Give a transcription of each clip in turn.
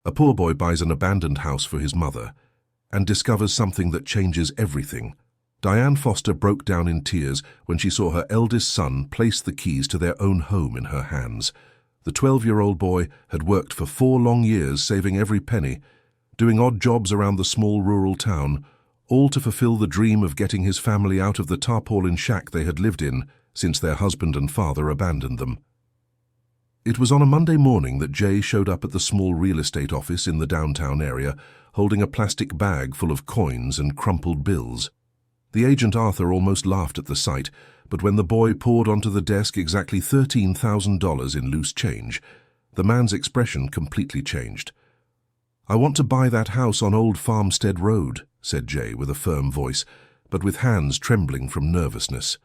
A poor boy buys an abandoned house for his mother and discovers something that changes everything. Diane Foster broke down in tears when she saw her eldest son place the keys to their own home in her hands. The 12-year-old boy had worked for 4 long years, saving every penny, doing odd jobs around the small rural town, all to fulfill the dream of getting his family out of the tarpaulin shack they had lived in since their husband and father abandoned them. It was on a Monday morning that Jay showed up at the small real estate office in the downtown area, holding a plastic bag full of coins and crumpled bills. The agent Arthur almost laughed at the sight, but when the boy poured onto the desk exactly $13,000 in loose change, the man's expression completely changed. "I want to buy that house on Old Farmstead Road," said Jay with a firm voice, but with hands trembling from nervousness.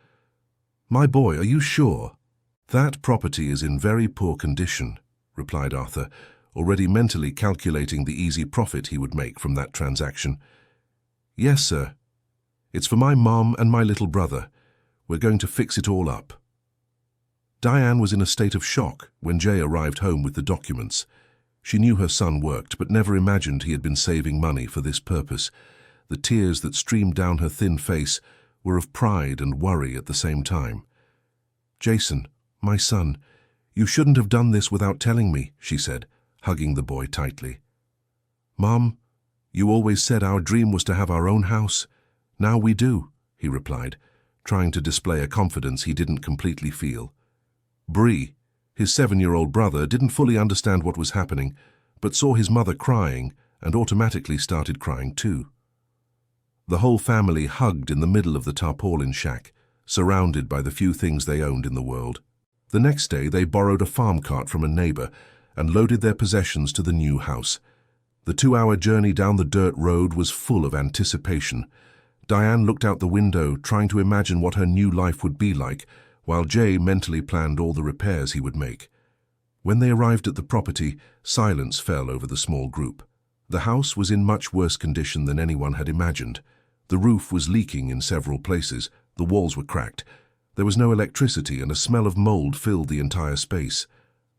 "My boy, are you sure?" "That property is in very poor condition," replied Arthur, already mentally calculating the easy profit he would make from that transaction. "Yes, sir. It's for my mom and my little brother. We're going to fix it all up." Diane was in a state of shock when Jay arrived home with the documents. She knew her son worked, but never imagined he had been saving money for this purpose. The tears that streamed down her thin face were of pride and worry at the same time. "Jason, my son, you shouldn't have done this without telling me," she said, hugging the boy tightly. "Mom, you always said our dream was to have our own house. Now we do," he replied, trying to display a confidence he didn't completely feel. Bree, his 7-year-old brother, didn't fully understand what was happening, but saw his mother crying and automatically started crying too. The whole family hugged in the middle of the tarpaulin shack, surrounded by the few things they owned in the world. The next day they borrowed a farm cart from a neighbor and loaded their possessions to the new house. The 2-hour journey down the dirt road was full of anticipation. Diane looked out the window, trying to imagine what her new life would be like, while Jay mentally planned all the repairs he would make. When they arrived at the property, silence fell over the small group. The house was in much worse condition than anyone had imagined. The roof was leaking in several places, the walls were cracked. There was no electricity and a smell of mold filled the entire space.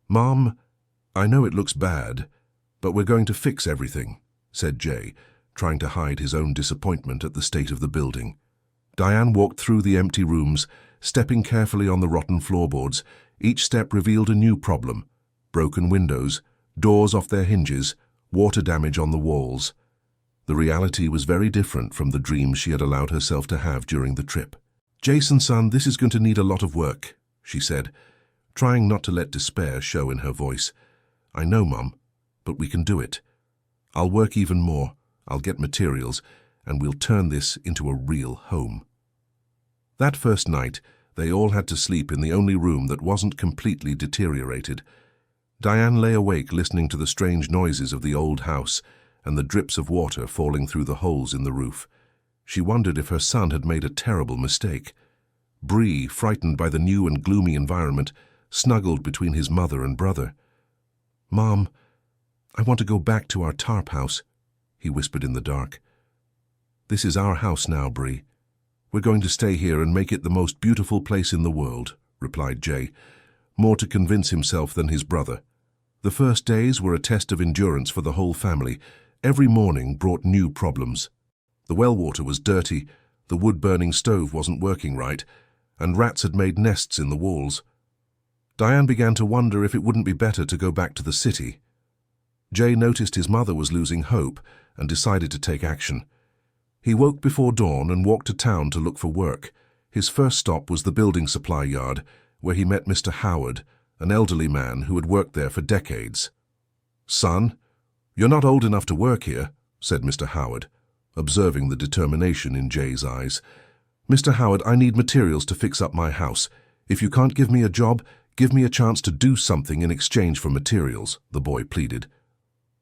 "Mom, I know it looks bad, but we're going to fix everything," said Jay, trying to hide his own disappointment at the state of the building. Diane walked through the empty rooms, stepping carefully on the rotten floorboards. Each step revealed a new problem: broken windows, doors off their hinges, water damage on the walls. The reality was very different from the dreams she had allowed herself to have during the trip. "Jason, son, this is going to need a lot of work," she said, trying not to let despair show in her voice. "I know, Mom, but we can do it. I'll work even more. I'll get materials, and we'll turn this into a real home." That first night, they all had to sleep in the only room that wasn't completely deteriorated. Diane lay awake listening to the strange noises of the old house and the drips of water falling through the holes in the roof. She wondered if her son had made a terrible mistake. Bree, frightened by the new and gloomy environment, snuggled between his mother and brother. "Mom, I want to go back to our tarp house," he whispered in the dark. "This is our house now, Bree. We're going to stay here and make it the most beautiful place in the world," replied Jay, more to convince himself than his brother. The first days were a test of endurance for the whole family. Every morning brought new problems. The well water was dirty, the wood-burning stove wasn't working right, and rats had made nests in the walls. Diane began to wonder if it wouldn't be better to go back to the city. Jay noticed his mother was losing hope and decided to take action. He woke before dawn and walked to town to look for work. His first stop was the building supply yard, where he met Mr. Howard, an elderly man who had worked there for decades. "Son, you're not old enough to work here," said Mr. Howard, observing the determination in Jay's eyes. "Mr. Howard, I need materials to fix up my house. If you can't give me a job, give me a chance to do something in exchange for materials," the boy pleaded.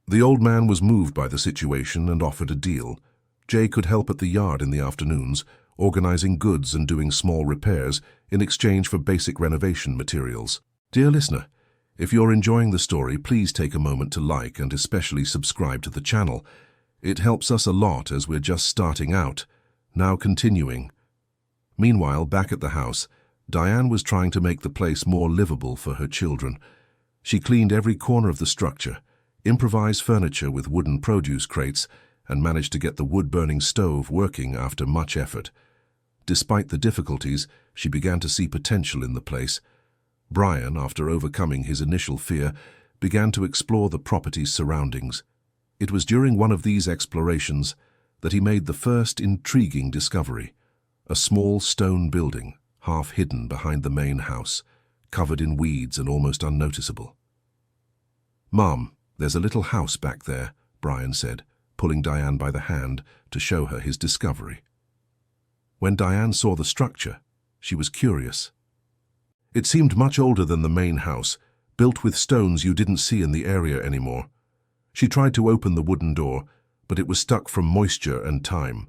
The old man was moved by the situation and offered a deal. Jay could help at the yard in the afternoons, organizing goods and doing small repairs in exchange for basic renovation materials. Dear listener, if you're enjoying the story, please take a moment to like and especially subscribe to the channel. It helps us a lot as we're just starting out. Now continuing. Meanwhile, back at the house, Diane was trying to make the place more livable for her children. She cleaned every corner of the structure, improvised furniture with wooden produce crates, and managed to get the wood-burning stove working after much effort. Despite the difficulties, she began to see potential in the place. Brian, after overcoming his initial fear, began to explore the property's surroundings. It was during one of these explorations that he made the first intriguing discovery: a small stone building, half hidden behind the main house, covered in weeds and almost unnoticeable. "Mom, there's a little house back there," Brian said, pulling Diane by the hand to show her his discovery. When Diane saw the structure, she was curious. It seemed much older than the main house, built with stones you didn't see in the area anymore. She tried to open the wooden door, but it was stuck from moisture and time.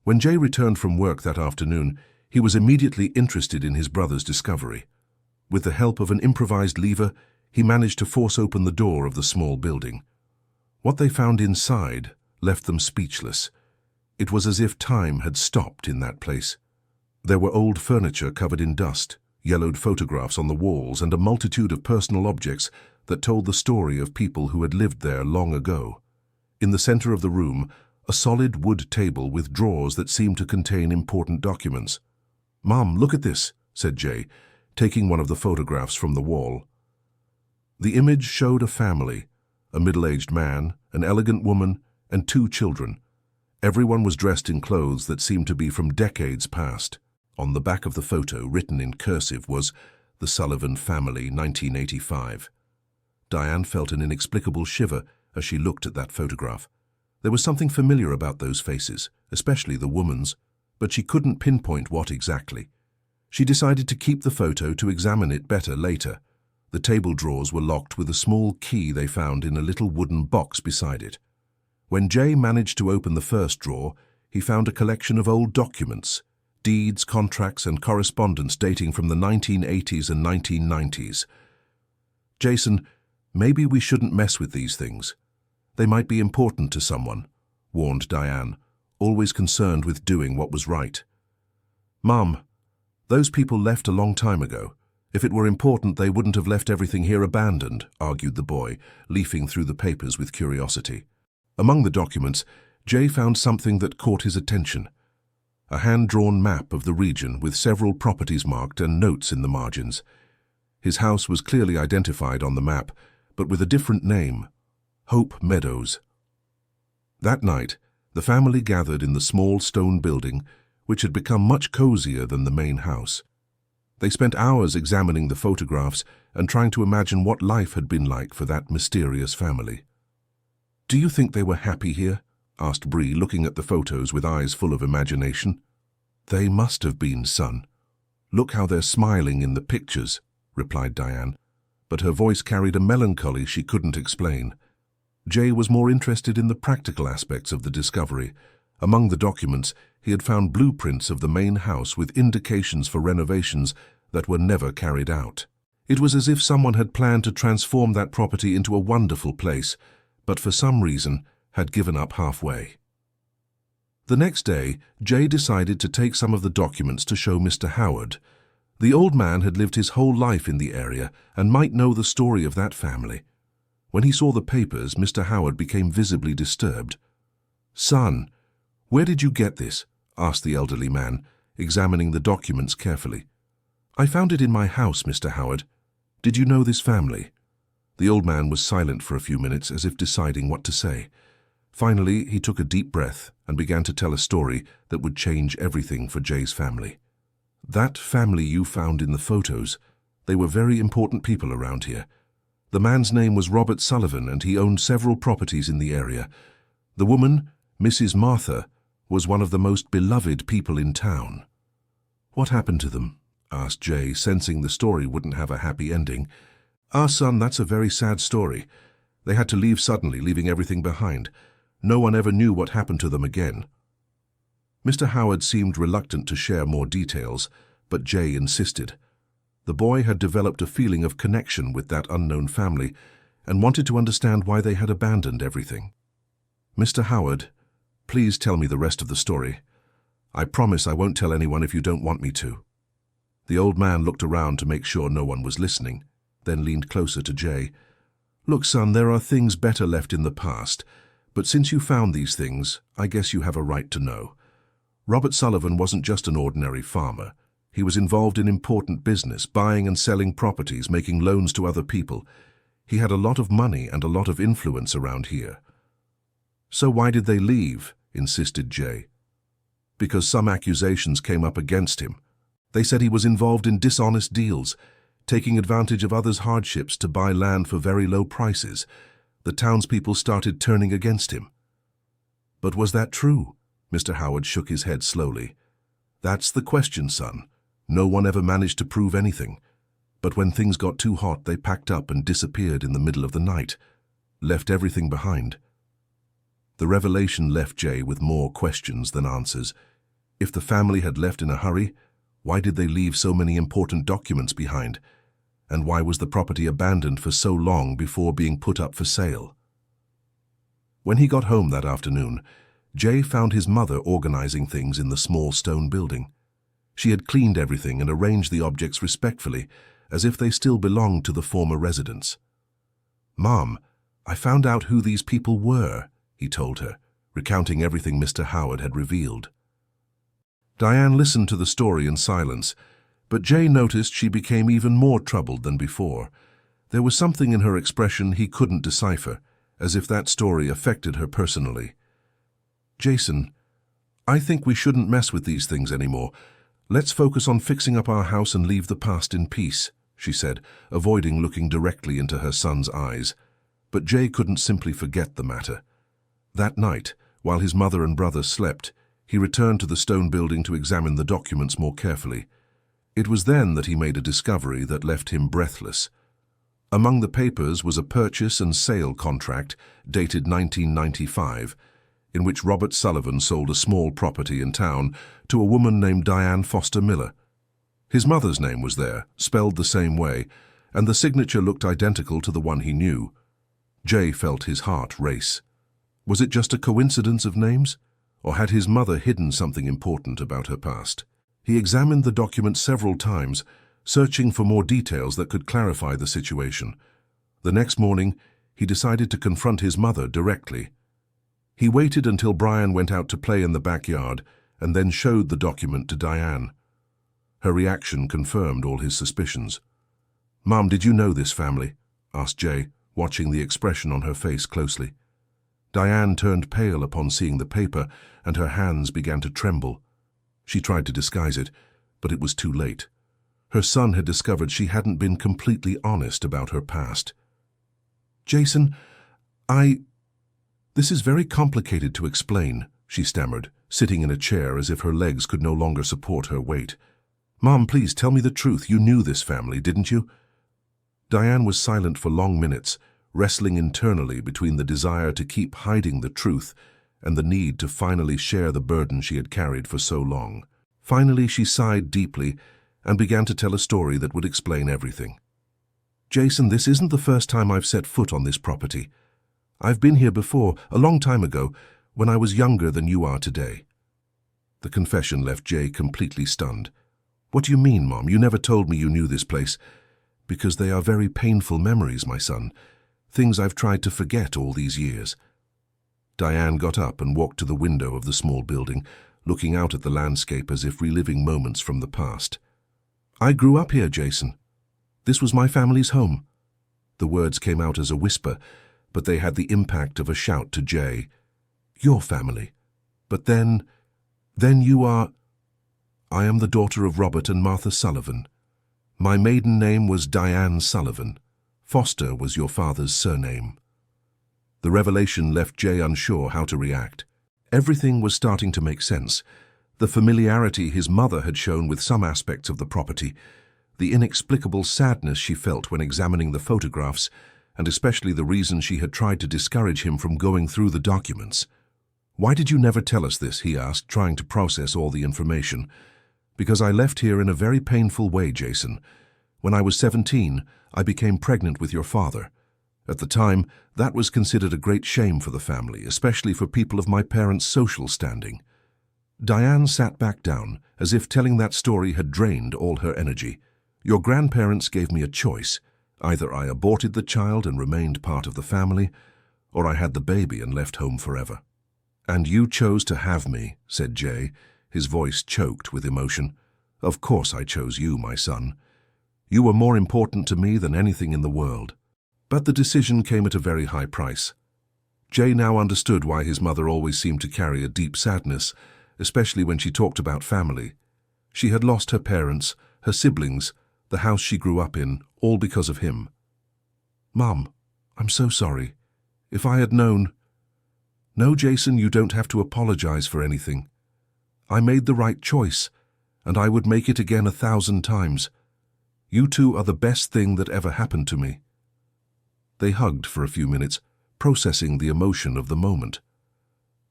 When Jay returned from work that afternoon, he was immediately interested in his brother's discovery. With the help of an improvised lever, he managed to force open the door of the small building. What they found inside left them speechless. It was as if time had stopped in that place. There were old furniture covered in dust, yellowed photographs on the walls, and a multitude of personal objects that told the story of people who had lived there long ago. In the center of the room, a solid wood table with drawers that seemed to contain important documents. "Mom, look at this," said Jay, taking one of the photographs from the wall. The image showed a family, a middle-aged man, an elegant woman, and 2 children. Everyone was dressed in clothes that seemed to be from decades past. On the back of the photo, written in cursive, was "The Sullivan Family, 1985. Diane felt an inexplicable shiver as she looked at that photograph. There was something familiar about those faces, especially the woman's, but she couldn't pinpoint what exactly. She decided to keep the photo to examine it better later. The table drawers were locked with a small key they found in a little wooden box beside it. When Jay managed to open the first drawer, he found a collection of old documents, deeds, contracts, and correspondence dating from the 1980s and 1990s. "Jason, maybe we shouldn't mess with these things. They might be important to someone," warned Diane, always concerned with doing what was right. "Mom, those people left a long time ago. If it were important, they wouldn't have left everything here abandoned," argued the boy, leafing through the papers with curiosity. Among the documents, Jay found something that caught his attention: a hand-drawn map of the region with several properties marked and notes in the margins. His house was clearly identified on the map, but with a different name: Hope Meadows. That night, the family gathered in the small stone building, which had become much cozier than the main house. They spent hours examining the photographs and trying to imagine what life had been like for that mysterious family. "Do you think they were happy here?" asked Bree, looking at the photos with eyes full of imagination. "They must have been, son. Look how they're smiling in the pictures," replied Diane, but her voice carried a melancholy she couldn't explain. Jay was more interested in the practical aspects of the discovery. Among the documents, he had found blueprints of the main house with indications for renovations that were never carried out. It was as if someone had planned to transform that property into a wonderful place, but for some reason had given up halfway. The next day, Jay decided to take some of the documents to show Mr. Howard. The old man had lived his whole life in the area and might know the story of that family. When he saw the papers, Mr. Howard became visibly disturbed. "Son, where did you get this?" asked the elderly man, examining the documents carefully. "I found it in my house, Mr. Howard. Did you know this family?" The old man was silent for a few minutes, as if deciding what to say. Finally, he took a deep breath and began to tell a story that would change everything for Jay's family. "That family you found in the photos, they were very important people around here. The man's name was Robert Sullivan, and he owned several properties in the area. The woman, Mrs. Martha, was one of the most beloved people in town." "What happened to them?" asked Jay, sensing the story wouldn't have a happy ending. Son, that's a very sad story. They had to leave suddenly, leaving everything behind. No one ever knew what happened to them again." Mr. Howard seemed reluctant to share more details, but Jay insisted. The boy had developed a feeling of connection with that unknown family and wanted to understand why they had abandoned everything. "Mr. Howard, please tell me the rest of the story. I promise I won't tell anyone if you don't want me to." The old man looked around to make sure no one was listening, then leaned closer to Jay. Look, son, there are things better left in the past, but since you found these things, I guess you have a right to know. Robert Sullivan wasn't just an ordinary farmer. He was involved in important business, buying and selling properties, making loans to other people. He had a lot of money and a lot of influence around here. So why did they leave? Insisted Jay. Because some accusations came up against him. They said he was involved in dishonest deals, taking advantage of others' hardships to buy land for very low prices. The townspeople started turning against him. But was that true? Mr. Howard shook his head slowly. That's the question, son. No one ever managed to prove anything. But when things got too hot, they packed up and disappeared in the middle of the night, left everything behind. The revelation left Jay with more questions than answers. If the family had left in a hurry, why did they leave so many important documents behind? And why was the property abandoned for so long before being put up for sale? When he got home that afternoon, Jay found his mother organizing things in the small stone building. She had cleaned everything and arranged the objects respectfully, as if they still belonged to the former residents. "Mom, I found out who these people were," he told her, recounting everything Mr. Howard had revealed. Diane listened to the story in silence, but Jay noticed she became even more troubled than before. There was something in her expression he couldn't decipher, as if that story affected her personally. "Jason, I think we shouldn't mess with these things anymore. Let's focus on fixing up our house and leave the past in peace," she said, avoiding looking directly into her son's eyes. But Jay couldn't simply forget the matter. That night, while his mother and brother slept, he returned to the stone building to examine the documents more carefully. It was then that he made a discovery that left him breathless. Among the papers was a purchase and sale contract dated 1995, in which Robert Sullivan sold a small property in town to a woman named Diane Foster Miller. His mother's name was there, spelled the same way, and the signature looked identical to the one he knew. Jay felt his heart race. Was it just a coincidence of names? Or had his mother hidden something important about her past? He examined the document several times, searching for more details that could clarify the situation. The next morning, he decided to confront his mother directly. He waited until Brian went out to play in the backyard and then showed the document to Diane. Her reaction confirmed all his suspicions. "Mom, did you know this family?" asked Jay, watching the expression on her face closely. Diane turned pale upon seeing the paper, and her hands began to tremble. She tried to disguise it, but it was too late. Her son had discovered she hadn't been completely honest about her past. "Jason, This is very complicated to explain," she stammered, sitting in a chair as if her legs could no longer support her weight. "Mom, please tell me the truth. You knew this family, didn't you?" Diane was silent for long minutes, wrestling internally between the desire to keep hiding the truth and the need to finally share the burden she had carried for so long. Finally, she sighed deeply and began to tell a story that would explain everything. "Jason, this isn't the first time I've set foot on this property. I've been here before, a long time ago, when I was younger than you are today." The confession left Jay completely stunned. "What do you mean, Mom? You never told me you knew this place." "Because they are very painful memories, my son. Things I've tried to forget all these years." Diane got up and walked to the window of the small building, looking out at the landscape as if reliving moments from the past. "I grew up here, Jason. This was my family's home." The words came out as a whisper, but they had the impact of a shout to Jay. "Your family? But then you are—" "I am the daughter of Robert and Martha Sullivan. My maiden name was Diane Sullivan. Foster was your father's surname." The revelation left Jay unsure how to react. Everything was starting to make sense. The familiarity his mother had shown with some aspects of the property, the inexplicable sadness she felt when examining the photographs, and especially the reason she had tried to discourage him from going through the documents. "Why did you never tell us this?" he asked, trying to process all the information. "Because I left here in a very painful way, Jason. When I was 17, I became pregnant with your father. At the time, that was considered a great shame for the family, especially for people of my parents' social standing." Diane sat back down, as if telling that story had drained all her energy. "Your grandparents gave me a choice. Either I aborted the child and remained part of the family, or I had the baby and left home forever. And you chose to have me, said Jay, his voice choked with emotion. Of course I chose you, my son. You were more important to me than anything in the world. But the decision came at a very high price. Jay now understood why his mother always seemed to carry a deep sadness, especially when she talked about family. She had lost her parents, her siblings, the house she grew up in, all because of him. Mum, I'm so sorry. If I had known... No, Jason, you don't have to apologize for anything. I made the right choice, and I would make it again 1,000 times. You two are the best thing that ever happened to me. They hugged for a few minutes, processing the emotion of the moment.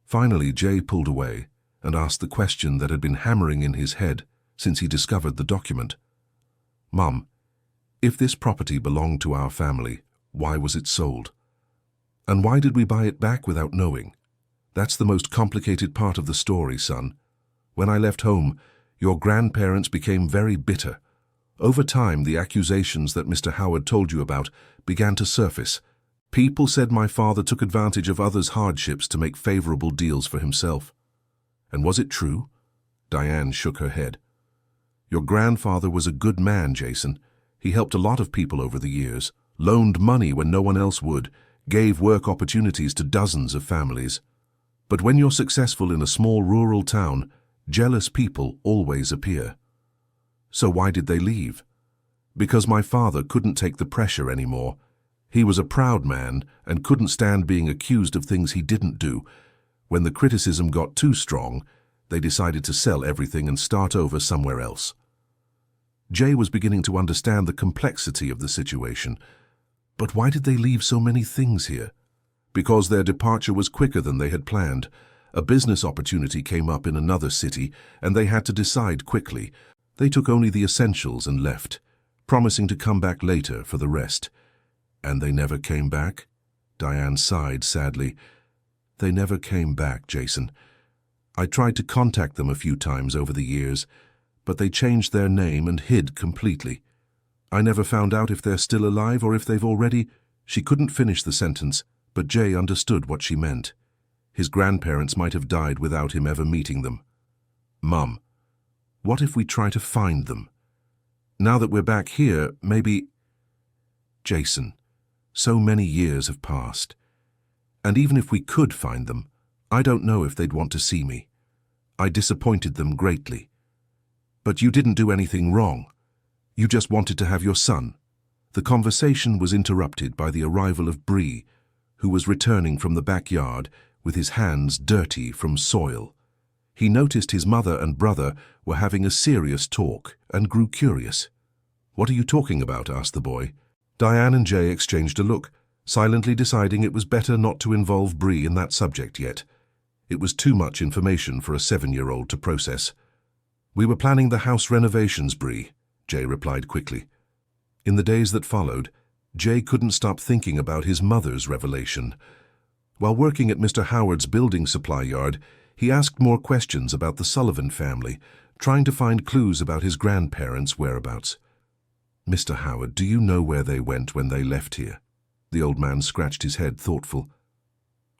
Finally, Jay pulled away and asked the question that had been hammering in his head since he discovered the document. Mum, if this property belonged to our family, why was it sold? And why did we buy it back without knowing? That's the most complicated part of the story, son. When I left home, your grandparents became very bitter. Over time, the accusations that Mr. Howard told you about began to surface. People said my father took advantage of others' hardships to make favorable deals for himself. And was it true? Diane shook her head. Your grandfather was a good man, Jason. He helped a lot of people over the years, loaned money when no one else would, gave work opportunities to dozens of families. But when you're successful in a small rural town, jealous people always appear. So why did they leave? Because my father couldn't take the pressure anymore. He was a proud man and couldn't stand being accused of things he didn't do. When the criticism got too strong, they decided to sell everything and start over somewhere else. Jay was beginning to understand the complexity of the situation. But why did they leave so many things here? Because their departure was quicker than they had planned. A business opportunity came up in another city, and they had to decide quickly. They took only the essentials and left, promising to come back later for the rest. And they never came back? Diane sighed sadly. They never came back, Jason. I tried to contact them a few times over the years, but they changed their name and hid completely. I never found out if they're still alive or if they've already... She couldn't finish the sentence, but Jay understood what she meant. His grandparents might have died without him ever meeting them. Mum, what if we try to find them? Now that we're back here, maybe... Jason, so many years have passed. And even if we could find them, I don't know if they'd want to see me. I disappointed them greatly. But you didn't do anything wrong. You just wanted to have your son. The conversation was interrupted by the arrival of Bree, who was returning from the backyard with his hands dirty from soil. He noticed his mother and brother were having a serious talk and grew curious. What are you talking about? Asked the boy. Diane and Jay exchanged a look, silently deciding it was better not to involve Bree in that subject yet. It was too much information for a 7-year-old to process. We were planning the house renovations, Bree, Jay replied quickly. In the days that followed, Jay couldn't stop thinking about his mother's revelation. While working at Mr. Howard's building supply yard, he asked more questions about the Sullivan family, trying to find clues about his grandparents' whereabouts. Mr. Howard, do you know where they went when they left here? The old man scratched his head, thoughtful.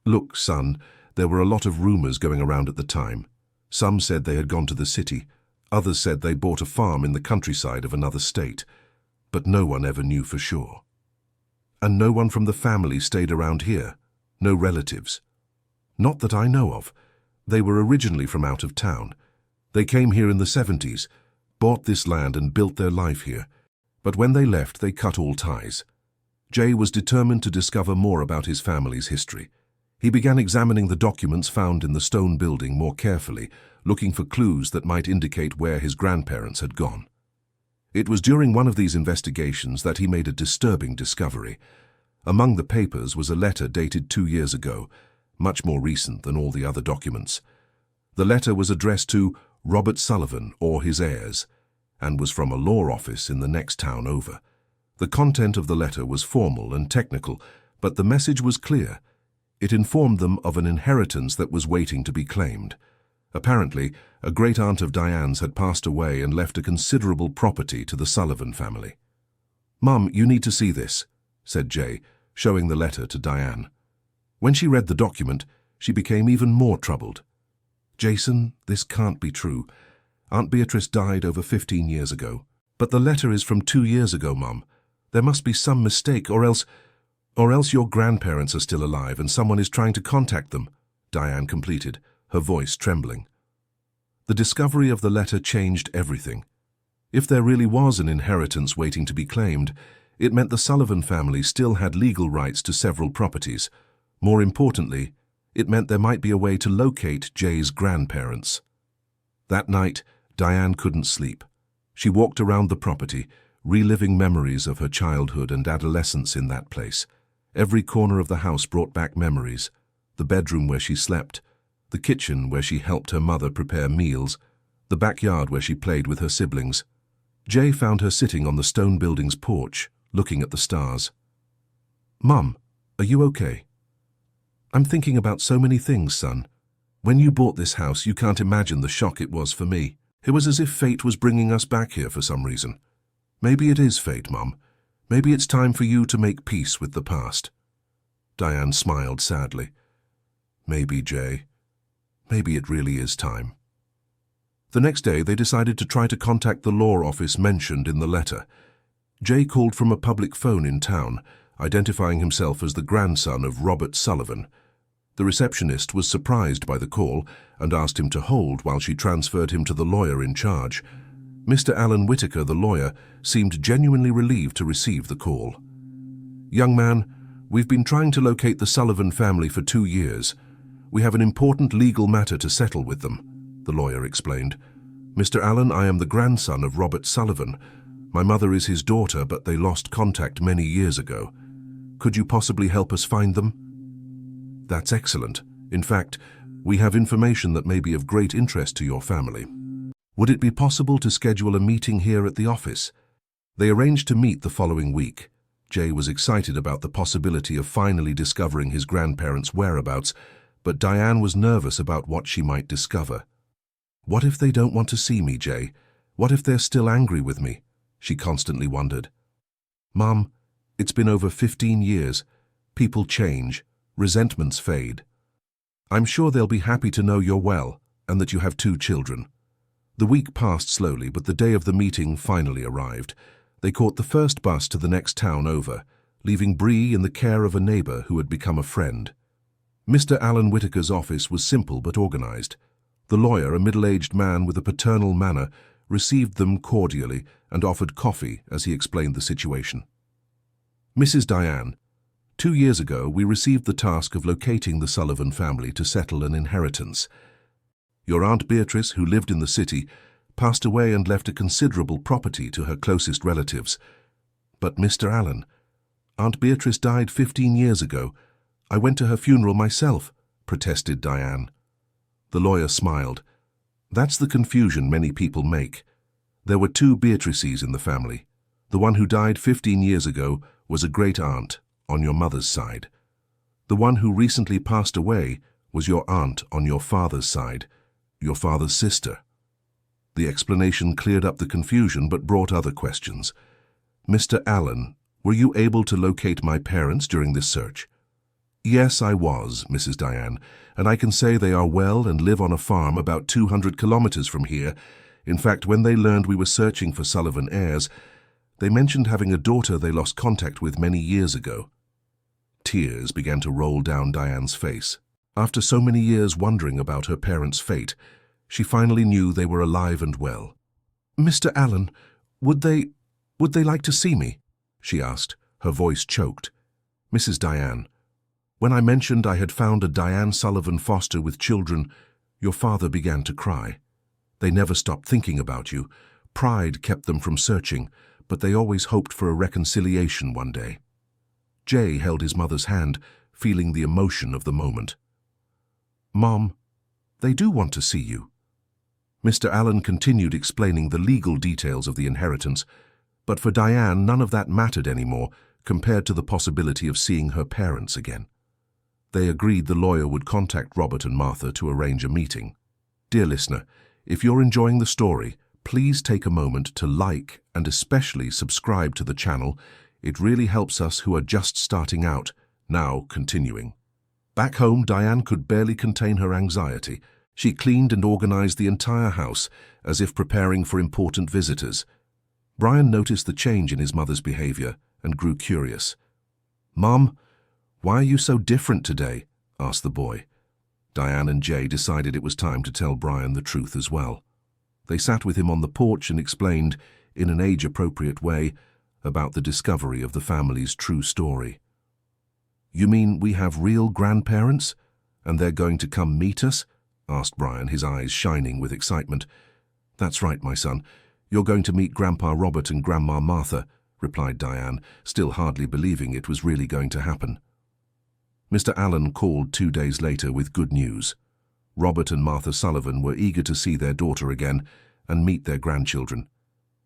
Look, son, there were a lot of rumors going around at the time. Some said they had gone to the city. Others said they bought a farm in the countryside of another state. But no one ever knew for sure. And no one from the family stayed around here? No relatives? Not that I know of. They were originally from out of town. They came here in the 70s, bought this land and built their life here. But when they left, they cut all ties. Jay was determined to discover more about his family's history. He began examining the documents found in the stone building more carefully, looking for clues that might indicate where his grandparents had gone. It was during one of these investigations that he made a disturbing discovery. Among the papers was a letter dated 2 years ago, much more recent than all the other documents. The letter was addressed to Robert Sullivan or his heirs, and was from a law office in the next town over. The content of the letter was formal and technical, but the message was clear. It informed them of an inheritance that was waiting to be claimed. Apparently, a great-aunt of Diane's had passed away and left a considerable property to the Sullivan family. "Mum, you need to see this," said Jay, showing the letter to Diane. When she read the document, she became even more troubled. "Jason, this can't be true. Aunt Beatrice died over 15 years ago. But the letter is from 2 years ago, Mum. There must be some mistake, or else your grandparents are still alive and someone is trying to contact them," Diane completed, her voice trembling. The discovery of the letter changed everything. If there really was an inheritance waiting to be claimed, it meant the Sullivan family still had legal rights to several properties. More importantly, it meant there might be a way to locate Jay's grandparents. That night, Diane couldn't sleep. She walked around the property, reliving memories of her childhood and adolescence in that place. Every corner of the house brought back memories: the bedroom where she slept, the kitchen where she helped her mother prepare meals, the backyard where she played with her siblings. Jay found her sitting on the stone building's porch, looking at the stars. "Mum, are you okay?" "I'm thinking about so many things, son. When you bought this house, you can't imagine the shock it was for me. It was as if fate was bringing us back here for some reason. Maybe it is fate, Mum. Maybe it's time for you to make peace with the past." Diane smiled sadly. "Maybe, Jay. Maybe it really is time." The next day, they decided to try to contact the law office mentioned in the letter. Jay called from a public phone in town, identifying himself as the grandson of Robert Sullivan. The receptionist was surprised by the call and asked him to hold while she transferred him to the lawyer in charge. Mr. Alan Whitaker, the lawyer, seemed genuinely relieved to receive the call. "Young man, we've been trying to locate the Sullivan family for 2 years. We have an important legal matter to settle with them," the lawyer explained. "Mr. Allen, I am the grandson of Robert Sullivan. My mother is his daughter, but they lost contact many years ago. Could you possibly help us find them?" "That's excellent. In fact, we have information that may be of great interest to your family. Would it be possible to schedule a meeting here at the office?" They arranged to meet the following week. Jay was excited about the possibility of finally discovering his grandparents' whereabouts, but Diane was nervous about what she might discover. "What if they don't want to see me, Jay? What if they're still angry with me?" she constantly wondered. "Mom, it's been over 15 years. People change. Resentments fade. I'm sure they'll be happy to know you're well and that you have 2 children." The week passed slowly, but the day of the meeting finally arrived. They caught the first bus to the next town over, leaving Bree in the care of a neighbor who had become a friend. Mr. Alan Whitaker's office was simple but organized. The lawyer, a middle-aged man with a paternal manner, received them cordially and offered coffee as he explained the situation. "Mrs. Diane, 2 years ago we received the task of locating the Sullivan family to settle an inheritance. Your Aunt Beatrice, who lived in the city, passed away and left a considerable property to her closest relatives. But Mr. Allen, Aunt Beatrice died 15 years ago. I went to her funeral myself," protested Diane. The lawyer smiled. "That's the confusion many people make. There were 2 Beatrices in the family. The one who died 15 years ago was a great-aunt on your mother's side. The one who recently passed away was your aunt on your father's side, your father's sister." The explanation cleared up the confusion but brought other questions. "Mr. Allen, were you able to locate my parents during this search?" "Yes, I was, Mrs. Diane, and I can say they are well and live on a farm about 200 kilometers from here. In fact, when they learned we were searching for Sullivan heirs, they mentioned having a daughter they lost contact with many years ago." Tears began to roll down Diane's face. After so many years wondering about her parents' fate, she finally knew they were alive and well. "Mr. Allen, would they like to see me?" she asked, her voice choked. "Mrs. Diane, when I mentioned I had found a Diane Sullivan Foster with children, your father began to cry. They never stopped thinking about you. Pride kept them from searching, but they always hoped for a reconciliation one day." Jay held his mother's hand, feeling the emotion of the moment. "Mom, they do want to see you." Mr. Allen continued explaining the legal details of the inheritance, but for Diane none of that mattered anymore compared to the possibility of seeing her parents again. They agreed the lawyer would contact Robert and Martha to arrange a meeting. Dear listener, if you're enjoying the story, please take a moment to like and especially subscribe to the channel. It really helps us who are just starting out. Now, continuing. Back home, Diane could barely contain her anxiety. She cleaned and organized the entire house, as if preparing for important visitors. Brian noticed the change in his mother's behavior and grew curious. "Mom, why are you so different today?" asked the boy. Diane and Jay decided it was time to tell Brian the truth as well. They sat with him on the porch and explained, in an age-appropriate way, about the discovery of the family's true story. "You mean we have real grandparents, and they're going to come meet us?" asked Brian, his eyes shining with excitement. "That's right, my son. You're going to meet Grandpa Robert and Grandma Martha," replied Diane, still hardly believing it was really going to happen. Mr. Allen called 2 days later with good news. Robert and Martha Sullivan were eager to see their daughter again and meet their grandchildren.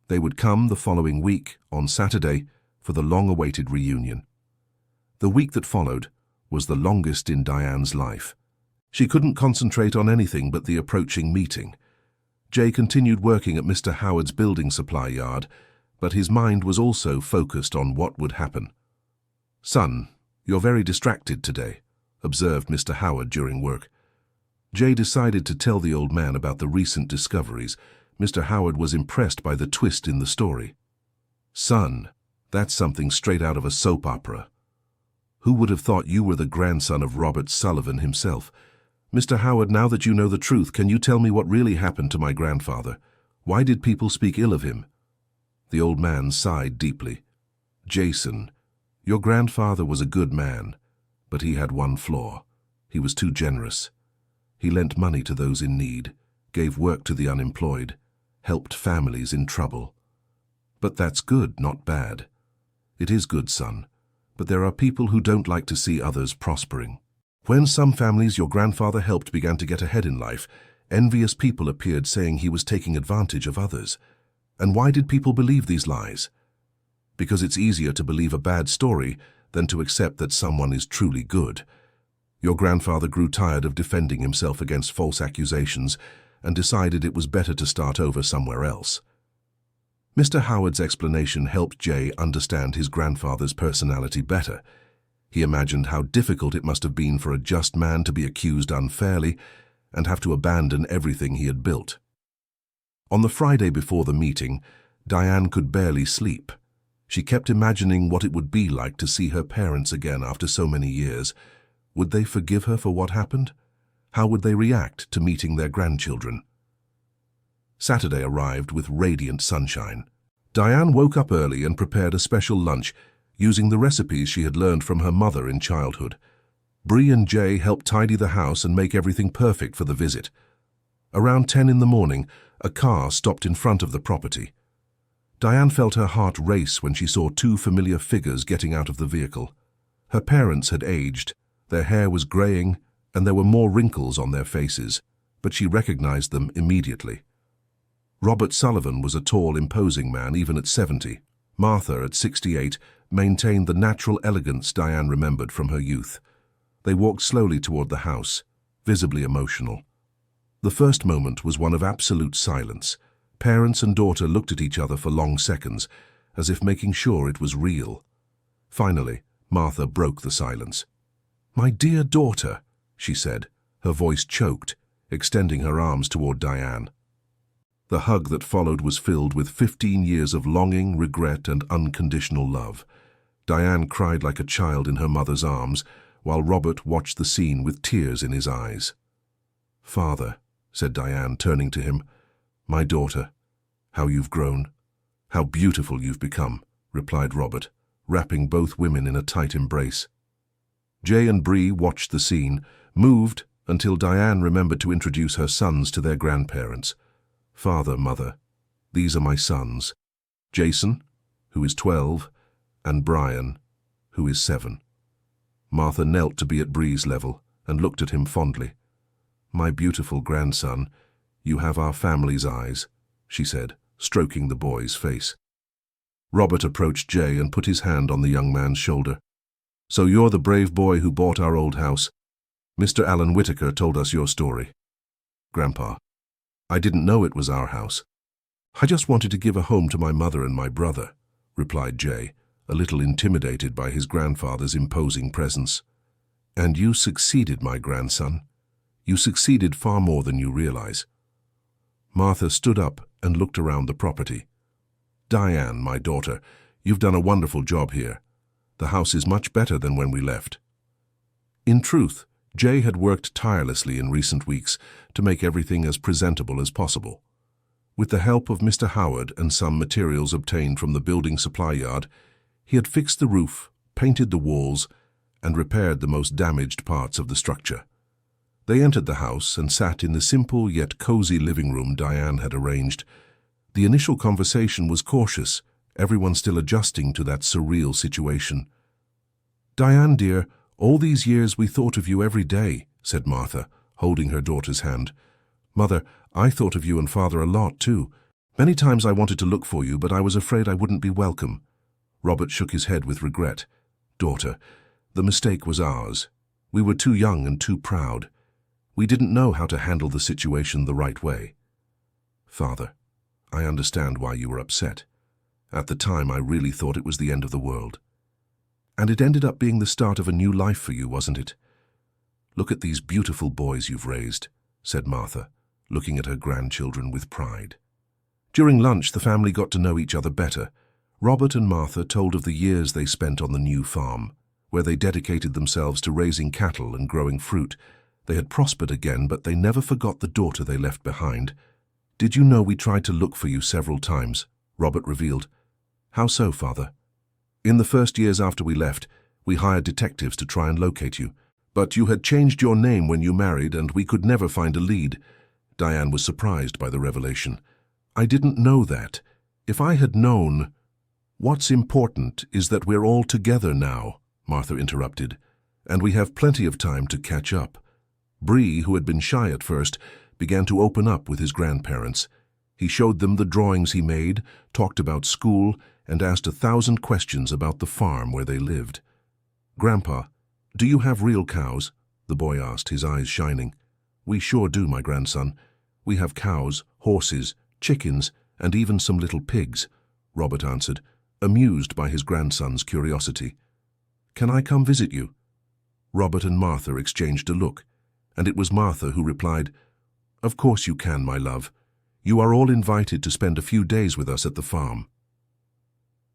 They would come the following week, on Saturday, for the long-awaited reunion. The week that followed was the longest in Diane's life. She couldn't concentrate on anything but the approaching meeting. Jay continued working at Mr. Howard's building supply yard, but his mind was also focused on what would happen. "Son, you're very distracted today," observed Mr. Howard during work. Jay decided to tell the old man about the recent discoveries. Mr. Howard was impressed by the twist in the story. "Son, that's something straight out of a soap opera. Who would have thought you were the grandson of Robert Sullivan himself? Mr. Howard, now that you know the truth, can you tell me what really happened to my grandfather? Why did people speak ill of him?" The old man sighed deeply. "Jason, your grandfather was a good man, but he had one flaw. He was too generous. He lent money to those in need, gave work to the unemployed, helped families in trouble. But that's good, not bad. It is good, son, but there are people who don't like to see others prospering. When some families your grandfather helped began to get ahead in life, envious people appeared saying he was taking advantage of others. And why did people believe these lies? Because it's easier to believe a bad story than to accept that someone is truly good. Your grandfather grew tired of defending himself against false accusations and decided it was better to start over somewhere else." Mr. Howard's explanation helped Jay understand his grandfather's personality better. He imagined how difficult it must have been for a just man to be accused unfairly and have to abandon everything he had built. On the Friday before the meeting, Diane could barely sleep. She kept imagining what it would be like to see her parents again after so many years. Would they forgive her for what happened? How would they react to meeting their grandchildren? Saturday arrived with radiant sunshine. Diane woke up early and prepared a special lunch, using the recipes she had learned from her mother in childhood. Bree and Jay helped tidy the house and make everything perfect for the visit. Around 10 in the morning, a car stopped in front of the property. Diane felt her heart race when she saw 2 familiar figures getting out of the vehicle. Her parents had aged. Their hair was graying, and there were more wrinkles on their faces, but she recognized them immediately. Robert Sullivan was a tall, imposing man, even at 70. Martha, at 68, maintained the natural elegance Diane remembered from her youth. They walked slowly toward the house, visibly emotional. The first moment was one of absolute silence. Parents and daughter looked at each other for long seconds, as if making sure it was real. Finally, Martha broke the silence. "My dear daughter," she said, her voice choked, extending her arms toward Diane. The hug that followed was filled with 15 years of longing, regret, and unconditional love. Diane cried like a child in her mother's arms, while Robert watched the scene with tears in his eyes. "Father," said Diane, turning to him, "my daughter, how you've grown, how beautiful you've become," replied Robert, wrapping both women in a tight embrace. Jay and Bree watched the scene, moved until Diane remembered to introduce her sons to their grandparents. "Father, Mother, these are my sons, Jason, who is 12, and Brian, who is 7. Martha knelt to be at Bree's level and looked at him fondly. "My beautiful grandson, you have our family's eyes," she said, stroking the boy's face. Robert approached Jay and put his hand on the young man's shoulder. "So you're the brave boy who bought our old house. Mr. Alan Whitaker told us your story." "Grandpa, I didn't know it was our house." I just wanted to give a home to my mother and my brother, replied Jay, a little intimidated by his grandfather's imposing presence. And you succeeded, my grandson. You succeeded far more than you realize. Martha stood up and looked around the property. Diane, my daughter, you've done a wonderful job here. The house is much better than when we left. In truth, Jay had worked tirelessly in recent weeks to make everything as presentable as possible. With the help of Mr. Howard and some materials obtained from the building supply yard, he had fixed the roof, painted the walls, and repaired the most damaged parts of the structure. They entered the house and sat in the simple yet cozy living room Diane had arranged. The initial conversation was cautious, everyone still adjusting to that surreal situation. "Diane, dear, all these years we thought of you every day," said Martha, holding her daughter's hand. "Mother, I thought of you and Father a lot, too. Many times I wanted to look for you, but I was afraid I wouldn't be welcome." Robert shook his head with regret. "Daughter, the mistake was ours. We were too young and too proud. We didn't know how to handle the situation the right way. Father, I understand why you were upset. At the time, I really thought it was the end of the world. And it ended up being the start of a new life for you, wasn't it? Look at these beautiful boys you've raised," said Martha, looking at her grandchildren with pride. During lunch, the family got to know each other better. Robert and Martha told of the years they spent on the new farm, where they dedicated themselves to raising cattle and growing fruit. They had prospered again, but they never forgot the daughter they left behind. "Did you know we tried to look for you several times?" Robert revealed. "How so, Father?" "In the first years after we left, we hired detectives to try and locate you. But you had changed your name when you married, and we could never find a lead." Diane was surprised by the revelation. "I didn't know that. If I had known—" "What's important is that we're all together now," Martha interrupted, "and we have plenty of time to catch up." Bree, who had been shy at first, began to open up with his grandparents. He showed them the drawings he made, talked about school, and asked 1,000 questions about the farm where they lived. "Grandpa, do you have real cows?" the boy asked, his eyes shining. "We sure do, my grandson. We have cows, horses, chickens, and even some little pigs," Robert answered, amused by his grandson's curiosity. "Can I come visit you?" Robert and Martha exchanged a look, and it was Martha who replied, "Of course you can, my love. You are all invited to spend a few days with us at the farm."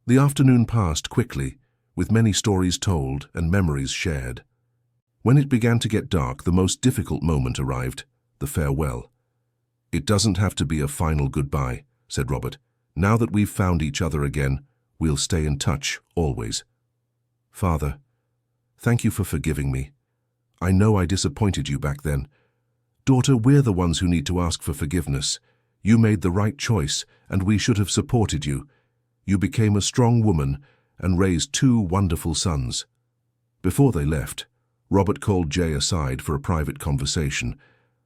The afternoon passed quickly, with many stories told and memories shared. When it began to get dark, the most difficult moment arrived, the farewell. "It doesn't have to be a final goodbye," said Robert. "Now that we've found each other again, we'll stay in touch, always. Father, thank you for forgiving me. I know I disappointed you back then. Daughter, we're the ones who need to ask for forgiveness. You made the right choice, and we should have supported you. You became a strong woman and raised 2 wonderful sons." Before they left, Robert called Jay aside for a private conversation.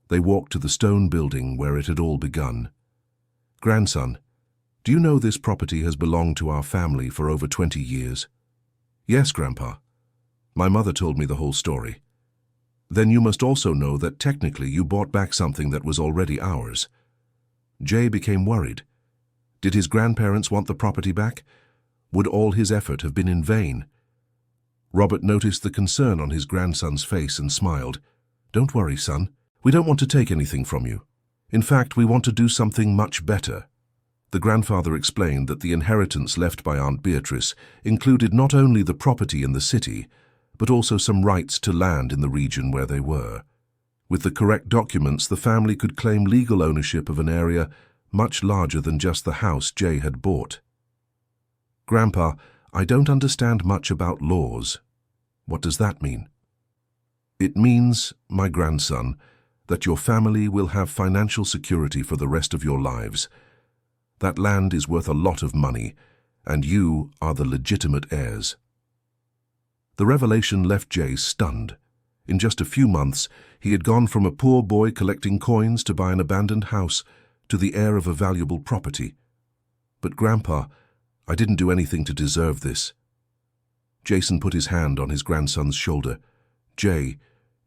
They walked to the stone building where it had all begun. "Grandson, do you know this property has belonged to our family for over 20 years?" "Yes, Grandpa. My mother told me the whole story." "Then you must also know that technically you bought back something that was already ours." Jay became worried. Did his grandparents want the property back? Would all his effort have been in vain? Robert noticed the concern on his grandson's face and smiled. "Don't worry, son. We don't want to take anything from you. In fact, we want to do something much better." The grandfather explained that the inheritance left by Aunt Beatrice included not only the property in the city, but also some rights to land in the region where they were. With the correct documents, the family could claim legal ownership of an area much larger than just the house Jay had bought. "Grandpa, I don't understand much about laws." "What does that mean?" "It means, my grandson, that your family will have financial security for the rest of your lives. That land is worth a lot of money, and you are the legitimate heirs." The revelation left Jay stunned. In just a few months, he had gone from a poor boy collecting coins to buy an abandoned house to the heir of a valuable property. "But Grandpa, I didn't do anything to deserve this." Jason put his hand on his grandson's shoulder. "Jay,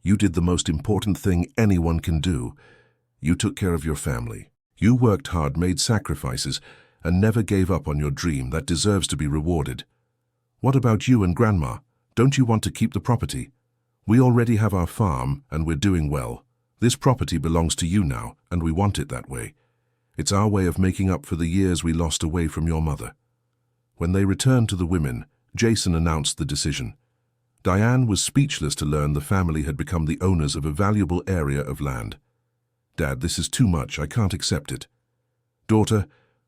you did the most important thing anyone can do. You took care of your family. You worked hard, made sacrifices, and never gave up on your dream. That deserves to be rewarded. What about you and Grandma? Don't you want to keep the property? We already have our farm, and we're doing well. This property belongs to you now, and we want it that way. It's our way of making up for the years we lost away from your mother." When they returned to the women, Jason announced the decision. Diane was speechless to learn the family had become the owners of a valuable area of land. "Dad, this is too much. I can't accept it." "Daughter,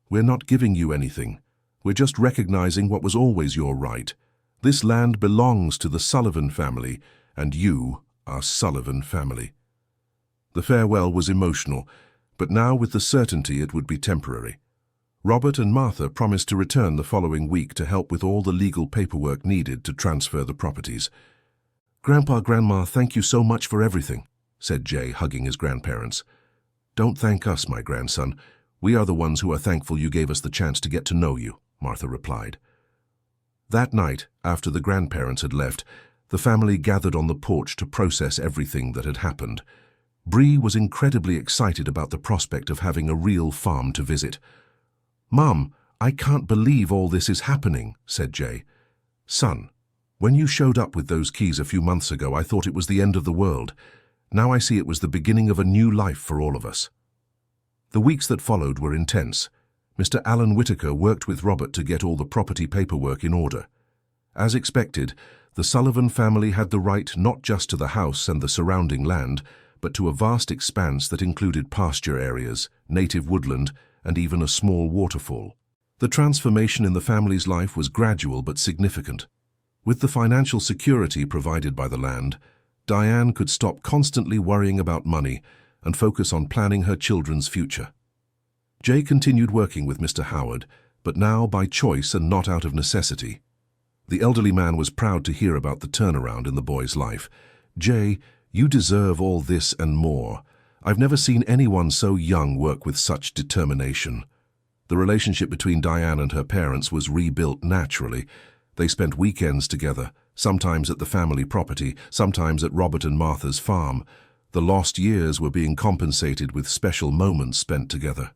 we're not giving you anything. We're just recognizing what was always your right. This land belongs to the Sullivan family, and you are Sullivan family." The farewell was emotional, but now with the certainty it would be temporary. Robert and Martha promised to return the following week to help with all the legal paperwork needed to transfer the properties. "Grandpa, Grandma, thank you so much for everything," said Jay, hugging his grandparents. "Don't thank us, my grandson. We are the ones who are thankful you gave us the chance to get to know you," Martha replied. That night, after the grandparents had left, the family gathered on the porch to process everything that had happened. Bree was incredibly excited about the prospect of having a real farm to visit. "Mom, I can't believe all this is happening," said Jay. "Son, when you showed up with those keys a few months ago, I thought it was the end of the world. Now I see it was the beginning of a new life for all of us." The weeks that followed were intense. Mr. Alan Whitaker worked with Robert to get all the property paperwork in order. As expected, the Sullivan family had the right not just to the house and the surrounding land, but to a vast expanse that included pasture areas, native woodland, and even a small waterfall. The transformation in the family's life was gradual but significant. With the financial security provided by the land, Diane could stop constantly worrying about money and focus on planning her children's future. Jay continued working with Mr. Howard, but now by choice and not out of necessity. The elderly man was proud to hear about the turnaround in the boy's life. "Jay, you deserve all this and more. I've never seen anyone so young work with such determination." The relationship between Diane and her parents was rebuilt naturally. They spent weekends together, sometimes at the family property, sometimes at Robert and Martha's farm. The lost years were being compensated with special moments spent together.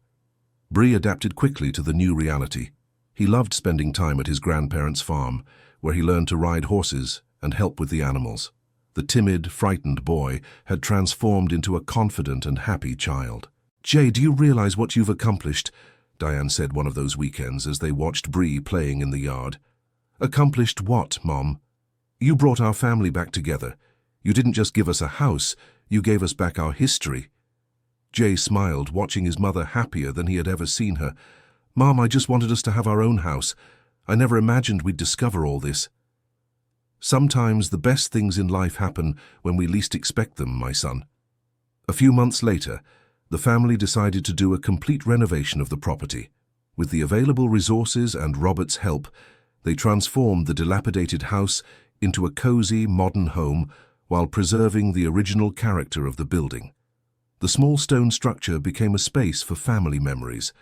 Bree adapted quickly to the new reality. He loved spending time at his grandparents' farm, where he learned to ride horses and help with the animals. The timid, frightened boy had transformed into a confident and happy child. "Jay, do you realize what you've accomplished?" Diane said one of those weekends as they watched Bree playing in the yard. "Accomplished what, Mom?" "You brought our family back together. You didn't just give us a house, you gave us back our history." Jay smiled, watching his mother happier than he had ever seen her. "Mom, I just wanted us to have our own house. I never imagined we'd discover all this." "Sometimes the best things in life happen when we least expect them, my son." A few months later, the family decided to do a complete renovation of the property. With the available resources and Robert's help, they transformed the dilapidated house into a cozy, modern home while preserving the original character of the building. The small stone structure became a space for family memories.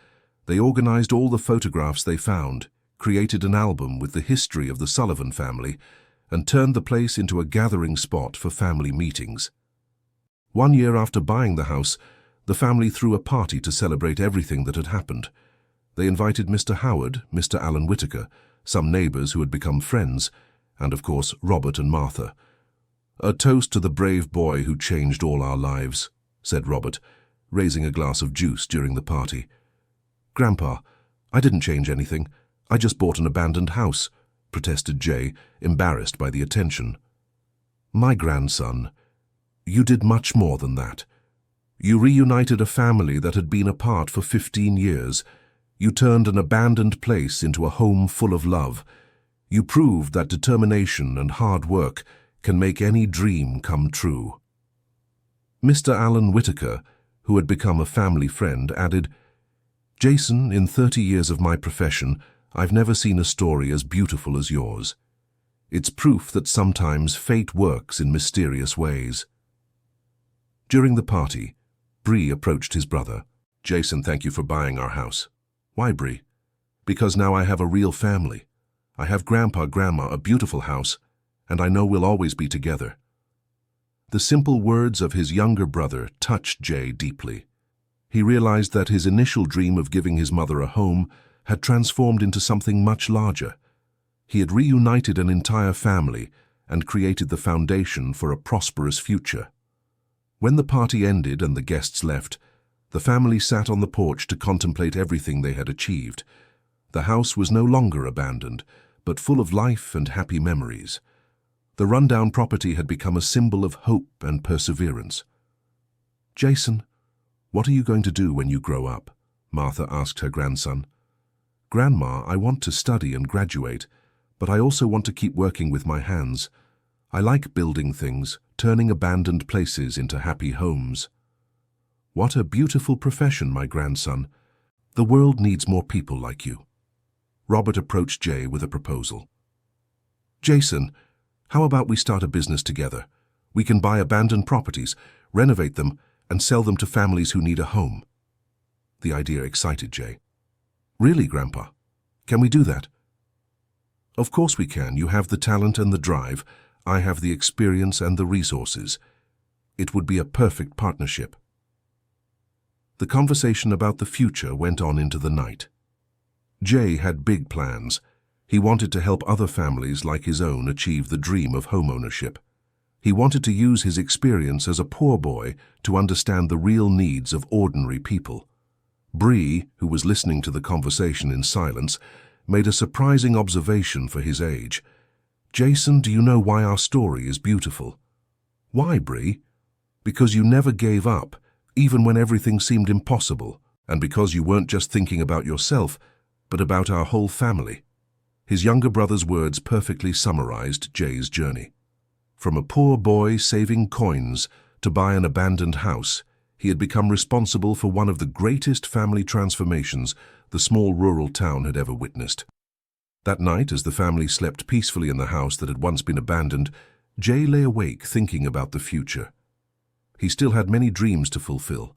They organized all the photographs they found, created an album with the history of the Sullivan family, and turned the place into a gathering spot for family meetings. 1 year after buying the house, the family threw a party to celebrate everything that had happened. They invited Mr. Howard, Mr. Alan Whitaker, some neighbors who had become friends, and of course Robert and Martha. "A toast to the brave boy who changed all our lives," said Robert, raising a glass of juice during the party. "Grandpa, I didn't change anything. I just bought an abandoned house," protested Jay, embarrassed by the attention. "My grandson, you did much more than that. You reunited a family that had been apart for 15 years. You turned an abandoned place into a home full of love. You proved that determination and hard work can make any dream come true." Mr. Alan Whitaker, who had become a family friend, added, "Jason, in 30 years of my profession, I've never seen a story as beautiful as yours. It's proof that sometimes fate works in mysterious ways." During the party, Bree approached his brother. "Jason, thank you for buying our house." "Why, Bree?" "Because now I have a real family. I have Grandpa, Grandma, a beautiful house, and I know we'll always be together." The simple words of his younger brother touched Jay deeply. He realized that his initial dream of giving his mother a home had transformed into something much larger. He had reunited an entire family and created the foundation for a prosperous future. When the party ended and the guests left, the family sat on the porch to contemplate everything they had achieved. The house was no longer abandoned, but full of life and happy memories. The rundown property had become a symbol of hope and perseverance. "Jason, what are you going to do when you grow up?" Martha asked her grandson. "Grandma, I want to study and graduate, but I also want to keep working with my hands. I like building things, turning abandoned places into happy homes." "What a beautiful profession, my grandson. The world needs more people like you." Robert approached Jay with a proposal. "Jason, how about we start a business together? We can buy abandoned properties, renovate them, and sell them to families who need a home." The idea excited Jay. "Really, Grandpa? Can we do that?" "Of course we can. You have the talent and the drive. I have the experience and the resources. It would be a perfect partnership." The conversation about the future went on into the night. Jay had big plans. He wanted to help other families like his own achieve the dream of homeownership. He wanted to use his experience as a poor boy to understand the real needs of ordinary people. Bree, who was listening to the conversation in silence, made a surprising observation for his age. "Jason, do you know why our story is beautiful?" "Why, Bree?" "Because you never gave up, even when everything seemed impossible, and because you weren't just thinking about yourself, but about our whole family." His younger brother's words perfectly summarized Jay's journey. From a poor boy saving coins to buy an abandoned house, he had become responsible for one of the greatest family transformations the small rural town had ever witnessed. That night, as the family slept peacefully in the house that had once been abandoned, Jay lay awake thinking about the future. He still had many dreams to fulfill,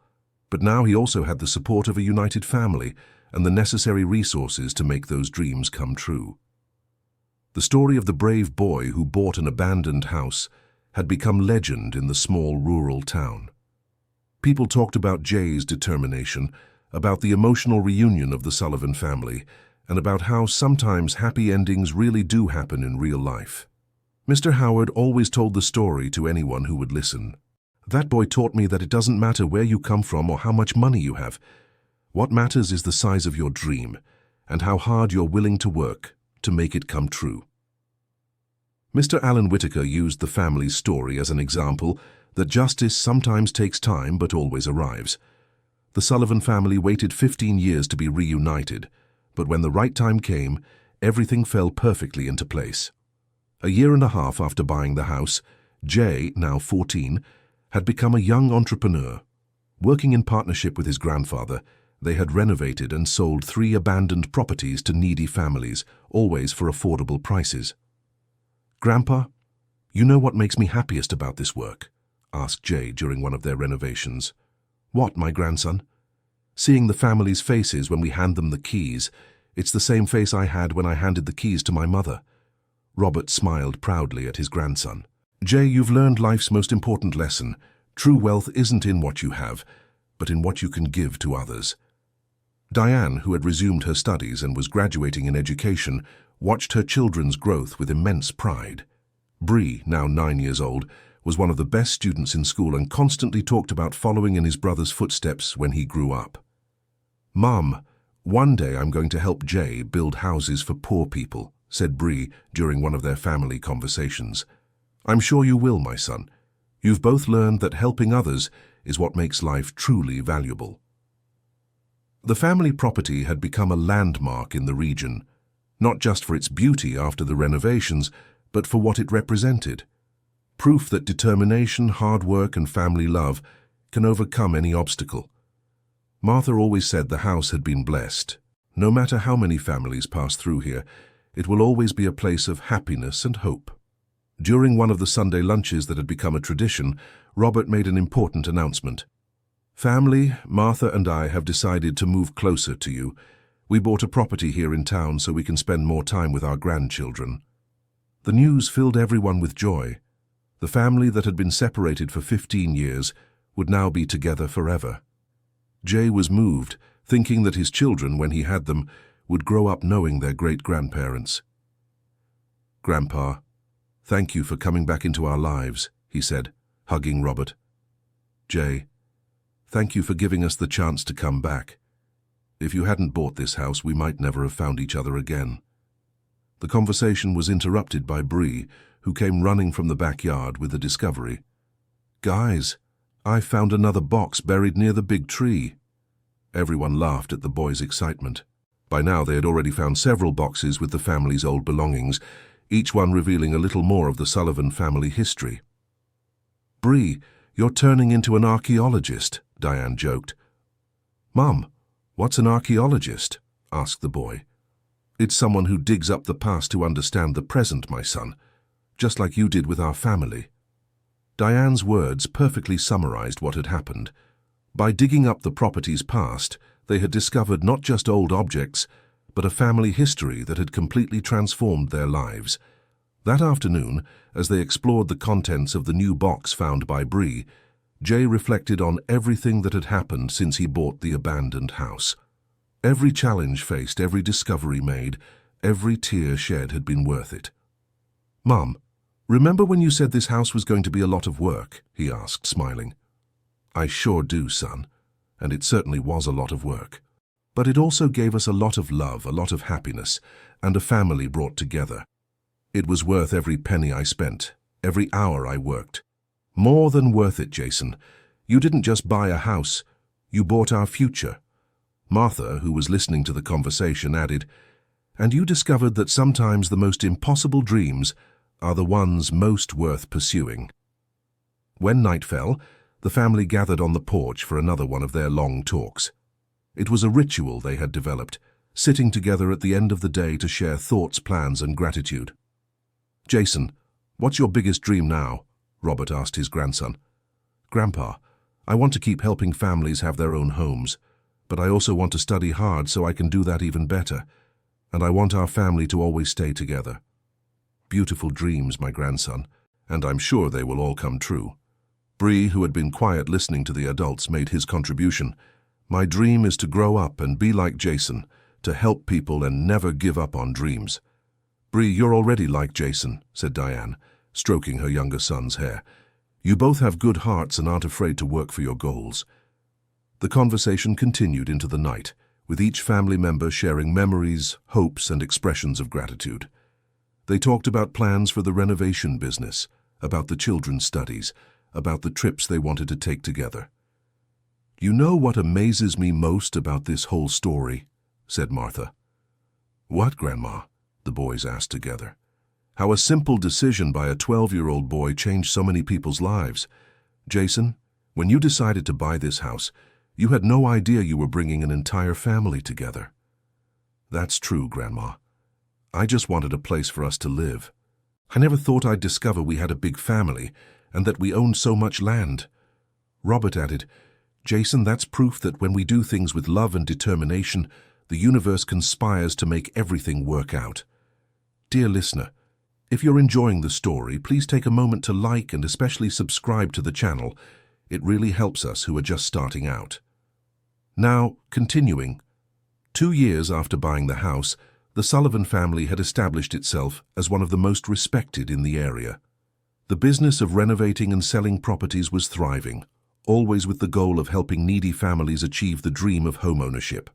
but now he also had the support of a united family and the necessary resources to make those dreams come true. The story of the brave boy who bought an abandoned house had become legend in the small rural town. People talked about Jay's determination, about the emotional reunion of the Sullivan family, and about how sometimes happy endings really do happen in real life. Mr. Howard always told the story to anyone who would listen. "That boy taught me that it doesn't matter where you come from or how much money you have. What matters is the size of your dream and how hard you're willing to work to make it come true." Mr. Allen Whitaker used the family's story as an example that justice sometimes takes time but always arrives. The Sullivan family waited 15 years to be reunited, but when the right time came, everything fell perfectly into place. A year and a half after buying the house, Jay, now 14, had become a young entrepreneur. Working in partnership with his grandfather, they had renovated and sold 3 abandoned properties to needy families, always for affordable prices. "Grandpa, you know what makes me happiest about this work?" asked Jay during one of their renovations. "What, my grandson?" "Seeing the family's faces when we hand them the keys. It's the same face I had when I handed the keys to my mother." Robert smiled proudly at his grandson. "Jay, you've learned life's most important lesson. True wealth isn't in what you have, but in what you can give to others." Diane, who had resumed her studies and was graduating in education, watched her children's growth with immense pride. Bree, now 9 years old, was one of the best students in school and constantly talked about following in his brother's footsteps when he grew up. "Mom, one day I'm going to help Jay build houses for poor people," said Bree during one of their family conversations. "I'm sure you will, my son. You've both learned that helping others is what makes life truly valuable." The family property had become a landmark in the region, not just for its beauty after the renovations, but for what it represented. Proof that determination, hard work, and family love can overcome any obstacle. Martha always said the house had been blessed. No matter how many families pass through here, it will always be a place of happiness and hope. During one of the Sunday lunches that had become a tradition, Robert made an important announcement. "Family, Martha and I have decided to move closer to you. We bought a property here in town so we can spend more time with our grandchildren." The news filled everyone with joy. The family that had been separated for 15 years would now be together forever. Jay was moved, thinking that his children, when he had them, would grow up knowing their great-grandparents. "Grandpa, thank you for coming back into our lives," he said, hugging Robert. "Jay, thank you for giving us the chance to come back. If you hadn't bought this house, we might never have found each other again." The conversation was interrupted by Bree, who came running from the backyard with the discovery. "Guys, I found another box buried near the big tree." Everyone laughed at the boys' excitement. By now they had already found several boxes with the family's old belongings, each one revealing a little more of the Sullivan family history. "Bree, you're turning into an archaeologist," Diane joked. "Mum, what's an archaeologist?" asked the boy. "It's someone who digs up the past to understand the present, my son, just like you did with our family." Diane's words perfectly summarized what had happened. By digging up the property's past, they had discovered not just old objects, but a family history that had completely transformed their lives. That afternoon, as they explored the contents of the new box found by Bree, Jay reflected on everything that had happened since he bought the abandoned house. Every challenge faced, every discovery made, every tear shed had been worth it. "Mum, remember when you said this house was going to be a lot of work?" he asked, smiling. "I sure do, son, and it certainly was a lot of work. But it also gave us a lot of love, a lot of happiness, and a family brought together. It was worth every penny I spent, every hour I worked. More than worth it, Jason. You didn't just buy a house, you bought our future." Martha, who was listening to the conversation, added, "And you discovered that sometimes the most impossible dreams are the ones most worth pursuing." When night fell, the family gathered on the porch for another one of their long talks. It was a ritual they had developed, sitting together at the end of the day to share thoughts, plans, and gratitude. "Jason, what's your biggest dream now?" Robert asked his grandson. "Grandpa, I want to keep helping families have their own homes, but I also want to study hard so I can do that even better, and I want our family to always stay together." "Beautiful dreams, my grandson, and I'm sure they will all come true." Bree, who had been quiet listening to the adults, made his contribution. "My dream is to grow up and be like Jason, to help people and never give up on dreams." "Bree, you're already like Jason," said Diane, stroking her younger son's hair. "You both have good hearts and aren't afraid to work for your goals." The conversation continued into the night, with each family member sharing memories, hopes, and expressions of gratitude. They talked about plans for the renovation business, about the children's studies, about the trips they wanted to take together. "You know what amazes me most about this whole story?" said Martha. "What, Grandma?" the boys asked together. "How a simple decision by a 12-year-old boy changed so many people's lives. Jason, when you decided to buy this house, you had no idea you were bringing an entire family together." "That's true, Grandma. I just wanted a place for us to live. I never thought I'd discover we had a big family and that we owned so much land." Robert added, "Jason, that's proof that when we do things with love and determination, the universe conspires to make everything work out." Dear listener, if you're enjoying the story, please take a moment to like and especially subscribe to the channel. It really helps us who are just starting out. Now, continuing. 2 years after buying the house, the Sullivan family had established itself as one of the most respected in the area. The business of renovating and selling properties was thriving, always with the goal of helping needy families achieve the dream of homeownership.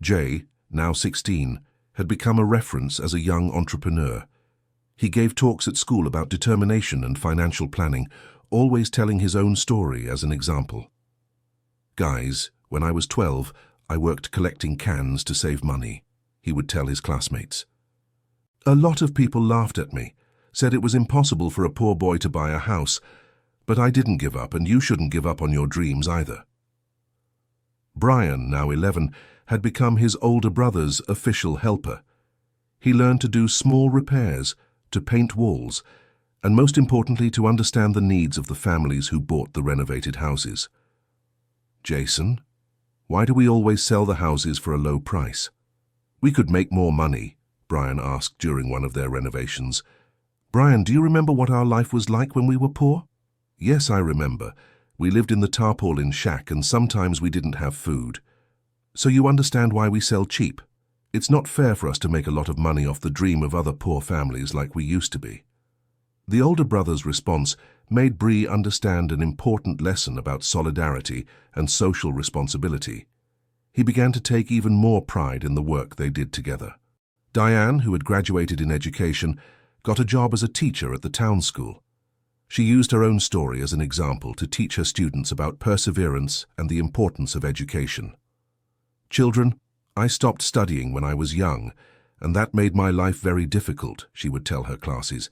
Jay, now 16, had become a reference as a young entrepreneur. He gave talks at school about determination and financial planning, always telling his own story as an example. "Guys, when I was 12, I worked collecting cans to save money," he would tell his classmates. "A lot of people laughed at me, said it was impossible for a poor boy to buy a house, but I didn't give up, and you shouldn't give up on your dreams either." Brian, now 11, had become his older brother's official helper. He learned to do small repairs, to paint walls, and most importantly to understand the needs of the families who bought the renovated houses. "Jason, why do we always sell the houses for a low price? We could make more money," Brian asked during one of their renovations. "Brian, do you remember what our life was like when we were poor?" "Yes, I remember. We lived in the tarpaulin shack and sometimes we didn't have food. So you understand why we sell cheap. It's not fair for us to make a lot of money off the dream of other poor families like we used to be." The older brother's response made Bree understand an important lesson about solidarity and social responsibility. He began to take even more pride in the work they did together. Diane, who had graduated in education, got a job as a teacher at the town school. She used her own story as an example to teach her students about perseverance and the importance of education. "Children, I stopped studying when I was young, and that made my life very difficult," she would tell her classes.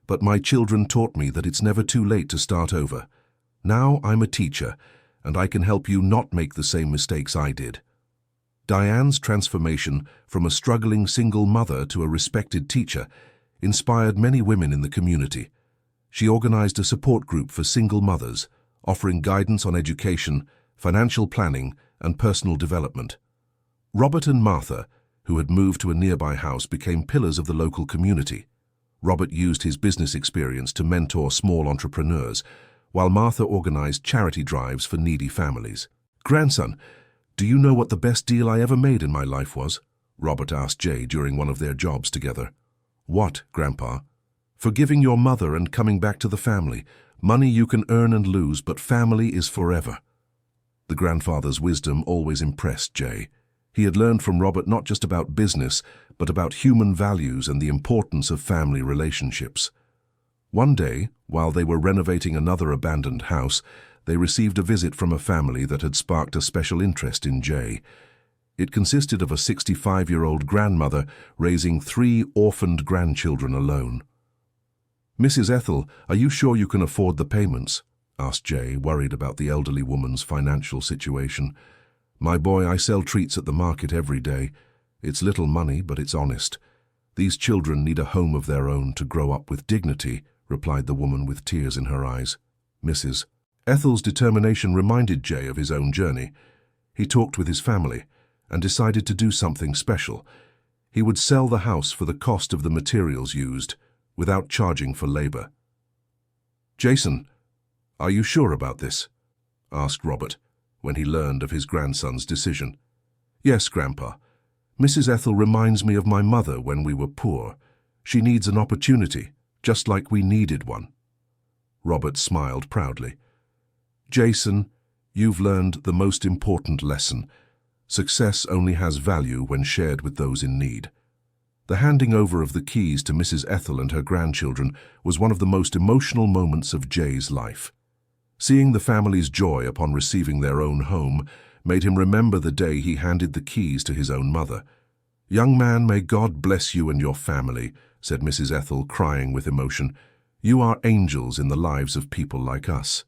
"But my children taught me that it's never too late to start over. Now I'm a teacher, and I can help you not make the same mistakes I did." Diane's transformation from a struggling single mother to a respected teacher inspired many women in the community. She organized a support group for single mothers, offering guidance on education, financial planning, and personal development. Robert and Martha, who had moved to a nearby house, became pillars of the local community. Robert used his business experience to mentor small entrepreneurs, while Martha organized charity drives for needy families. "Grandson, do you know what the best deal I ever made in my life was?" Robert asked Jay during one of their jobs together. "What, Grandpa?" "Forgiving your mother and coming back to the family. Money you can earn and lose, but family is forever." The grandfather's wisdom always impressed Jay. He had learned from Robert not just about business, but about human values and the importance of family relationships. One day, while they were renovating another abandoned house, they received a visit from a family that had sparked a special interest in Jay. It consisted of a 65-year-old grandmother raising 3 orphaned grandchildren alone. "Mrs. Ethel, are you sure you can afford the payments?" asked Jay, worried about the elderly woman's financial situation. "My boy, I sell treats at the market every day. It's little money, but it's honest. These children need a home of their own to grow up with dignity," replied the woman with tears in her eyes. Mrs. Ethel's determination reminded Jay of his own journey. He talked with his family and decided to do something special. He would sell the house for the cost of the materials used, without charging for labor. "Jason, are you sure about this?" asked Robert, when he learned of his grandson's decision. "Yes, Grandpa. Mrs. Ethel reminds me of my mother when we were poor. She needs an opportunity, just like we needed one." Robert smiled proudly. "Jason, you've learned the most important lesson. Success only has value when shared with those in need." The handing over of the keys to Mrs. Ethel and her grandchildren was one of the most emotional moments of Jay's life. Seeing the family's joy upon receiving their own home made him remember the day he handed the keys to his own mother. "Young man, may God bless you and your family," said Mrs. Ethel, crying with emotion. "You are angels in the lives of people like us."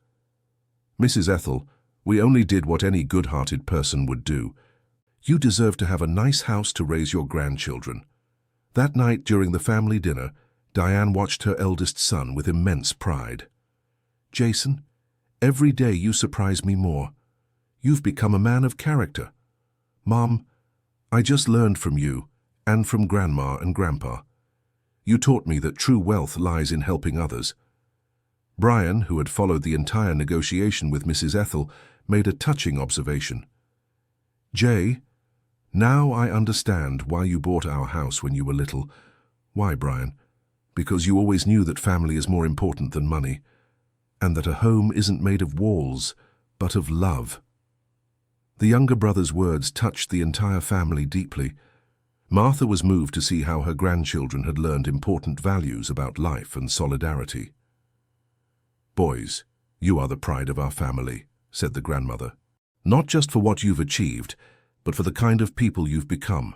"Mrs. Ethel, we only did what any good-hearted person would do. You deserve to have a nice house to raise your grandchildren." That night, during the family dinner, Diane watched her eldest son with immense pride. "Jason, every day you surprise me more. You've become a man of character. Mom, I just learned from you and from Grandma and Grandpa. You taught me that true wealth lies in helping others." Brian, who had followed the entire negotiation with Mrs. Ethel, made a touching observation. "Jay, now I understand why you bought our house when you were little." "Why, Brian?" "Because you always knew that family is more important than money, and that a home isn't made of walls, but of love." The younger brother's words touched the entire family deeply. Martha was moved to see how her grandchildren had learned important values about life and solidarity. "Boys, you are the pride of our family," said the grandmother. "Not just for what you've achieved, but for the kind of people you've become."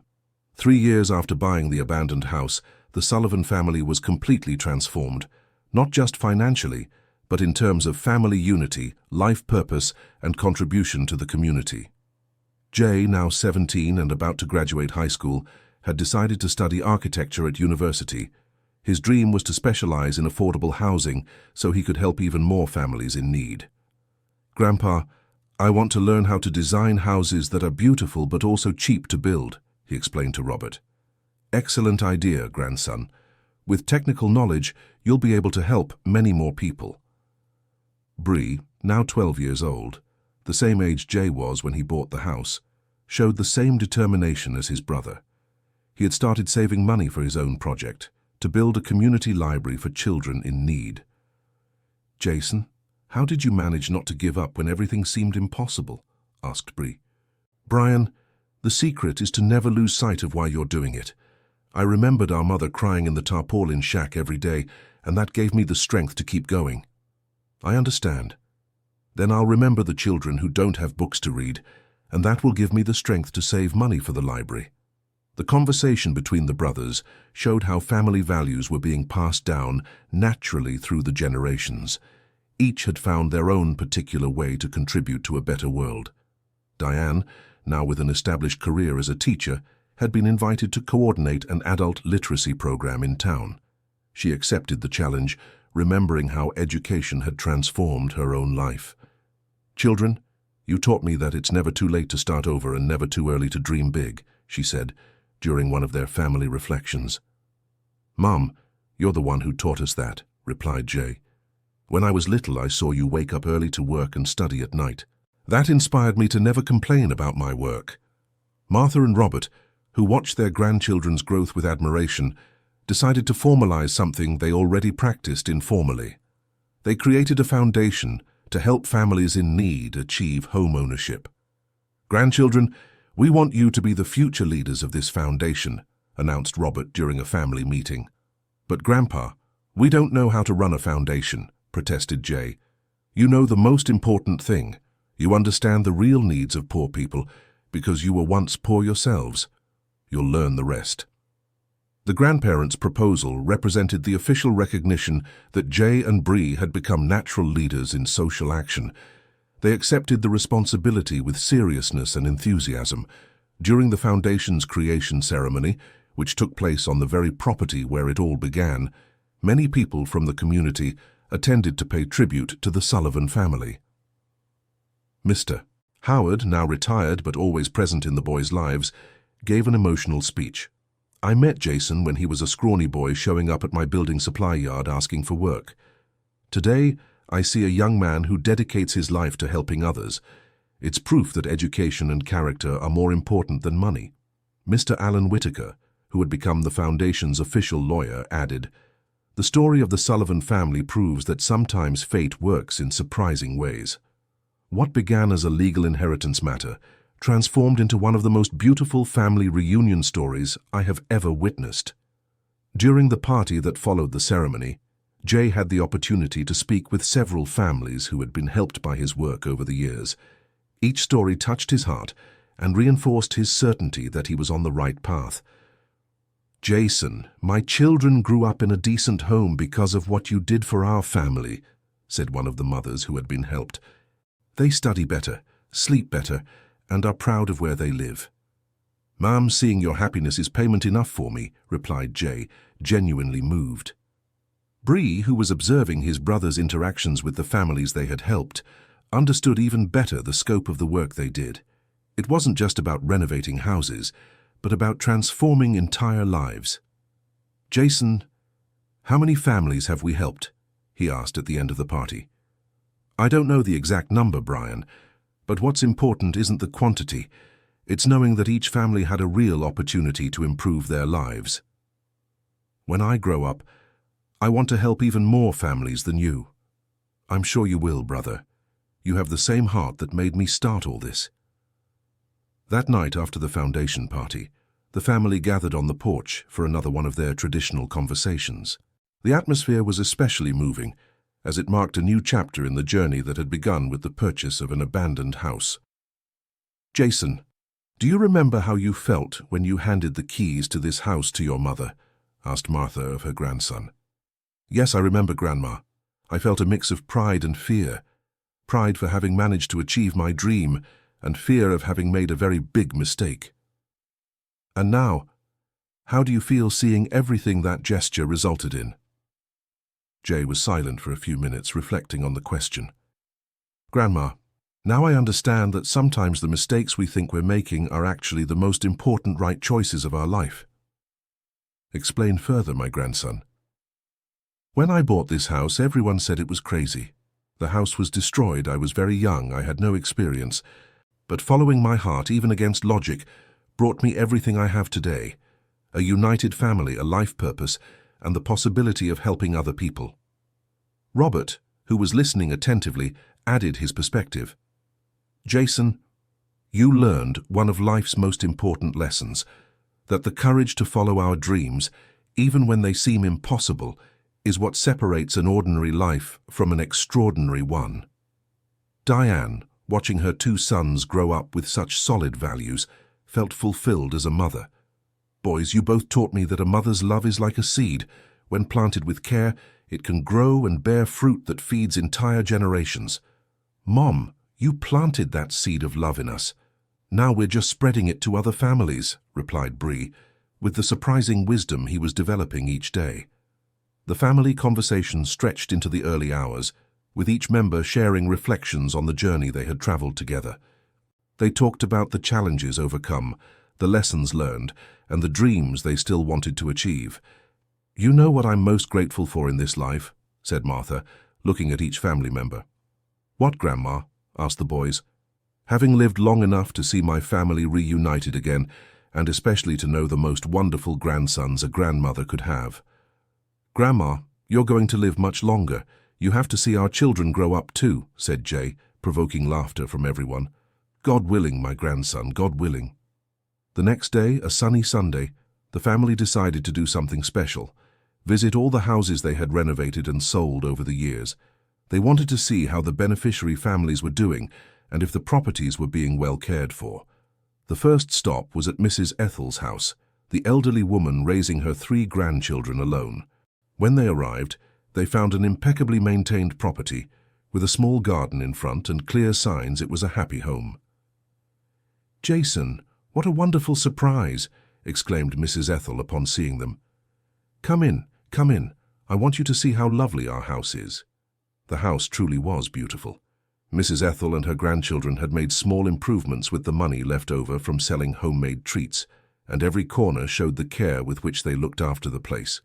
3 years after buying the abandoned house, the Sullivan family was completely transformed, not just financially, but in terms of family unity, life purpose, and contribution to the community. Jay, now 17 and about to graduate high school, had decided to study architecture at university. His dream was to specialize in affordable housing so he could help even more families in need. "Grandpa, I want to learn how to design houses that are beautiful but also cheap to build," he explained to Robert. "Excellent idea, grandson. With technical knowledge, you'll be able to help many more people." Bree, now 12 years old, the same age Jay was when he bought the house, showed the same determination as his brother. He had started saving money for his own project, to build a community library for children in need. "Jason, how did you manage not to give up when everything seemed impossible?" asked Bree. "Brian, the secret is to never lose sight of why you're doing it. I remembered our mother crying in the tarpaulin shack every day, and that gave me the strength to keep going." "I understand. Then I'll remember the children who don't have books to read, and that will give me the strength to save money for the library." The conversation between the brothers showed how family values were being passed down naturally through the generations. Each had found their own particular way to contribute to a better world. Diane, now with an established career as a teacher, had been invited to coordinate an adult literacy program in town. She accepted the challenge, remembering how education had transformed her own life. "Children, you taught me that it's never too late to start over and never too early to dream big," she said, during one of their family reflections. "Mom, you're the one who taught us that," replied Jay. "When I was little, I saw you wake up early to work and study at night. That inspired me to never complain about my work." Martha and Robert, who watched their grandchildren's growth with admiration, decided to formalize something they already practiced informally. They created a foundation to help families in need achieve home ownership. "Grandchildren, we want you to be the future leaders of this foundation," announced Robert during a family meeting. "But Grandpa, we don't know how to run a foundation," protested Jay. "You know the most important thing. You understand the real needs of poor people because you were once poor yourselves. You'll learn the rest." The grandparents' proposal represented the official recognition that Jay and Bree had become natural leaders in social action. They accepted the responsibility with seriousness and enthusiasm. During the foundation's creation ceremony, which took place on the very property where it all began, many people from the community attended to pay tribute to the Sullivan family. Mr. Howard, now retired but always present in the boys' lives, gave an emotional speech. "I met Jason when he was a scrawny boy showing up at my building supply yard asking for work. Today, I see a young man who dedicates his life to helping others. It's proof that education and character are more important than money." Mr. Alan Whitaker, who had become the foundation's official lawyer, added, "The story of the Sullivan family proves that sometimes fate works in surprising ways. What began as a legal inheritance matter transformed into one of the most beautiful family reunion stories I have ever witnessed." During the party that followed the ceremony, Jay had the opportunity to speak with several families who had been helped by his work over the years. Each story touched his heart and reinforced his certainty that he was on the right path. "Jason, my children grew up in a decent home because of what you did for our family," said one of the mothers who had been helped. "They study better, sleep better, and are proud of where they live." "Mom, seeing your happiness is payment enough for me," replied Jay, genuinely moved. Bree, who was observing his brother's interactions with the families they had helped, understood even better the scope of the work they did. It wasn't just about renovating houses, but about transforming entire lives. "Jason, how many families have we helped?" he asked at the end of the party. "I don't know the exact number, Brian, but what's important isn't the quantity. It's knowing that each family had a real opportunity to improve their lives. When I grow up, I want to help even more families than you. I'm sure you will, brother. You have the same heart that made me start all this." That night after the foundation party, the family gathered on the porch for another one of their traditional conversations. The atmosphere was especially moving, as it marked a new chapter in the journey that had begun with the purchase of an abandoned house. "Jason, do you remember how you felt when you handed the keys to this house to your mother?" asked Martha of her grandson. "Yes, I remember, Grandma. I felt a mix of pride and fear. Pride for having managed to achieve my dream, and fear of having made a very big mistake." "And now, how do you feel seeing everything that gesture resulted in?" Jay was silent for a few minutes, reflecting on the question. "Grandma, now I understand that sometimes the mistakes we think we're making are actually the most important right choices of our life." "Explain further, my grandson." "When I bought this house, everyone said it was crazy. The house was destroyed. I was very young. I had no experience. But following my heart, even against logic, brought me everything I have today. A united family, a life purpose, and the possibility of helping other people. Robert, who was listening attentively, added his perspective. Jason, you learned one of life's most important lessons, that the courage to follow our dreams, even when they seem impossible, is what separates an ordinary life from an extraordinary one. Diane, watching her 2 sons grow up with such solid values, felt fulfilled as a mother. Boys, you both taught me that a mother's love is like a seed. When planted with care, it can grow and bear fruit that feeds entire generations. Mom, you planted that seed of love in us. Now we're just spreading it to other families, replied Bree, with the surprising wisdom he was developing each day. The family conversation stretched into the early hours, with each member sharing reflections on the journey they had traveled together. They talked about the challenges overcome, the lessons learned, and the dreams they still wanted to achieve. You know what I'm most grateful for in this life, said Martha, looking at each family member. What, Grandma? Asked the boys. Having lived long enough to see my family reunited again, and especially to know the most wonderful grandsons a grandmother could have. Grandma, you're going to live much longer. You have to see our children grow up too, said Jay, provoking laughter from everyone. God willing, my grandson, God willing. The next day, a sunny Sunday, the family decided to do something special. Visit all the houses they had renovated and sold over the years. They wanted to see how the beneficiary families were doing and if the properties were being well cared for. The first stop was at Mrs. Ethel's house, the elderly woman raising her 3 grandchildren alone. When they arrived, they found an impeccably maintained property, with a small garden in front and clear signs it was a happy home. Jason, what a wonderful surprise, exclaimed Mrs. Ethel upon seeing them. Come in, come in. I want you to see how lovely our house is. The house truly was beautiful. Mrs. Ethel and her grandchildren had made small improvements with the money left over from selling homemade treats, and every corner showed the care with which they looked after the place.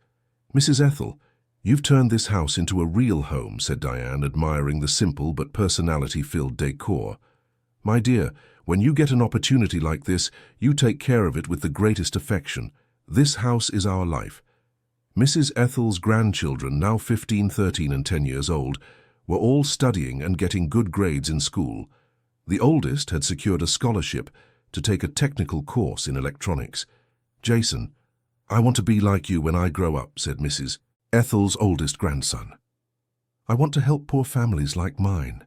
Mrs. Ethel, you've turned this house into a real home, said Diane, admiring the simple but personality-filled decor. My dear, when you get an opportunity like this, you take care of it with the greatest affection. This house is our life. Mrs. Ethel's grandchildren, now 15, 13, and 10 years old, were all studying and getting good grades in school. The oldest had secured a scholarship to take a technical course in electronics. Jason, I want to be like you when I grow up, said Mrs. Ethel's oldest grandson. I want to help poor families like mine.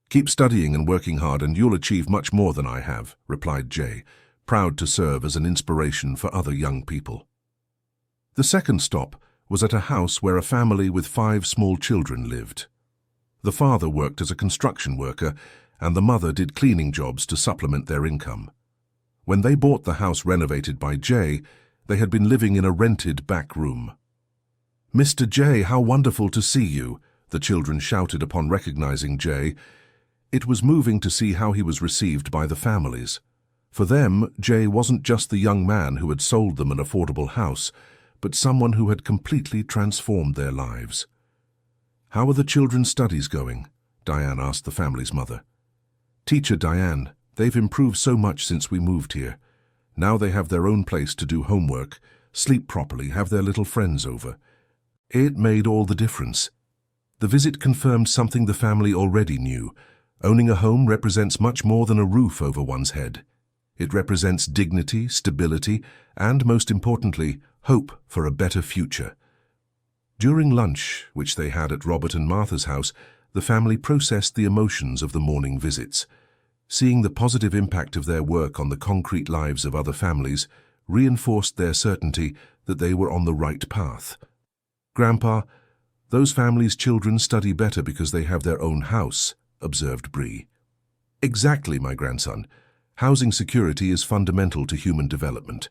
Keep studying and working hard and you'll achieve much more than I have, replied Jay, proud to serve as an inspiration for other young people. The second stop was at a house where a family with 5 small children lived. The father worked as a construction worker and the mother did cleaning jobs to supplement their income. When they bought the house renovated by Jay, they had been living in a rented back room. Mr. Jay, how wonderful to see you, the children shouted upon recognizing Jay. It was moving to see how he was received by the families. For them, Jay wasn't just the young man who had sold them an affordable house, but someone who had completely transformed their lives. How are the children's studies going? Diane asked the family's mother. Teacher Diane, they've improved so much since we moved here. Now they have their own place to do homework, sleep properly, have their little friends over. It made all the difference. The visit confirmed something the family already knew. Owning a home represents much more than a roof over one's head. It represents dignity, stability, and, most importantly, hope for a better future. During lunch, which they had at Robert and Martha's house, the family processed the emotions of the morning visits. Seeing the positive impact of their work on the concrete lives of other families reinforced their certainty that they were on the right path. Grandpa, those families' children study better because they have their own house, observed Bree. Exactly, my grandson. Housing security is fundamental to human development.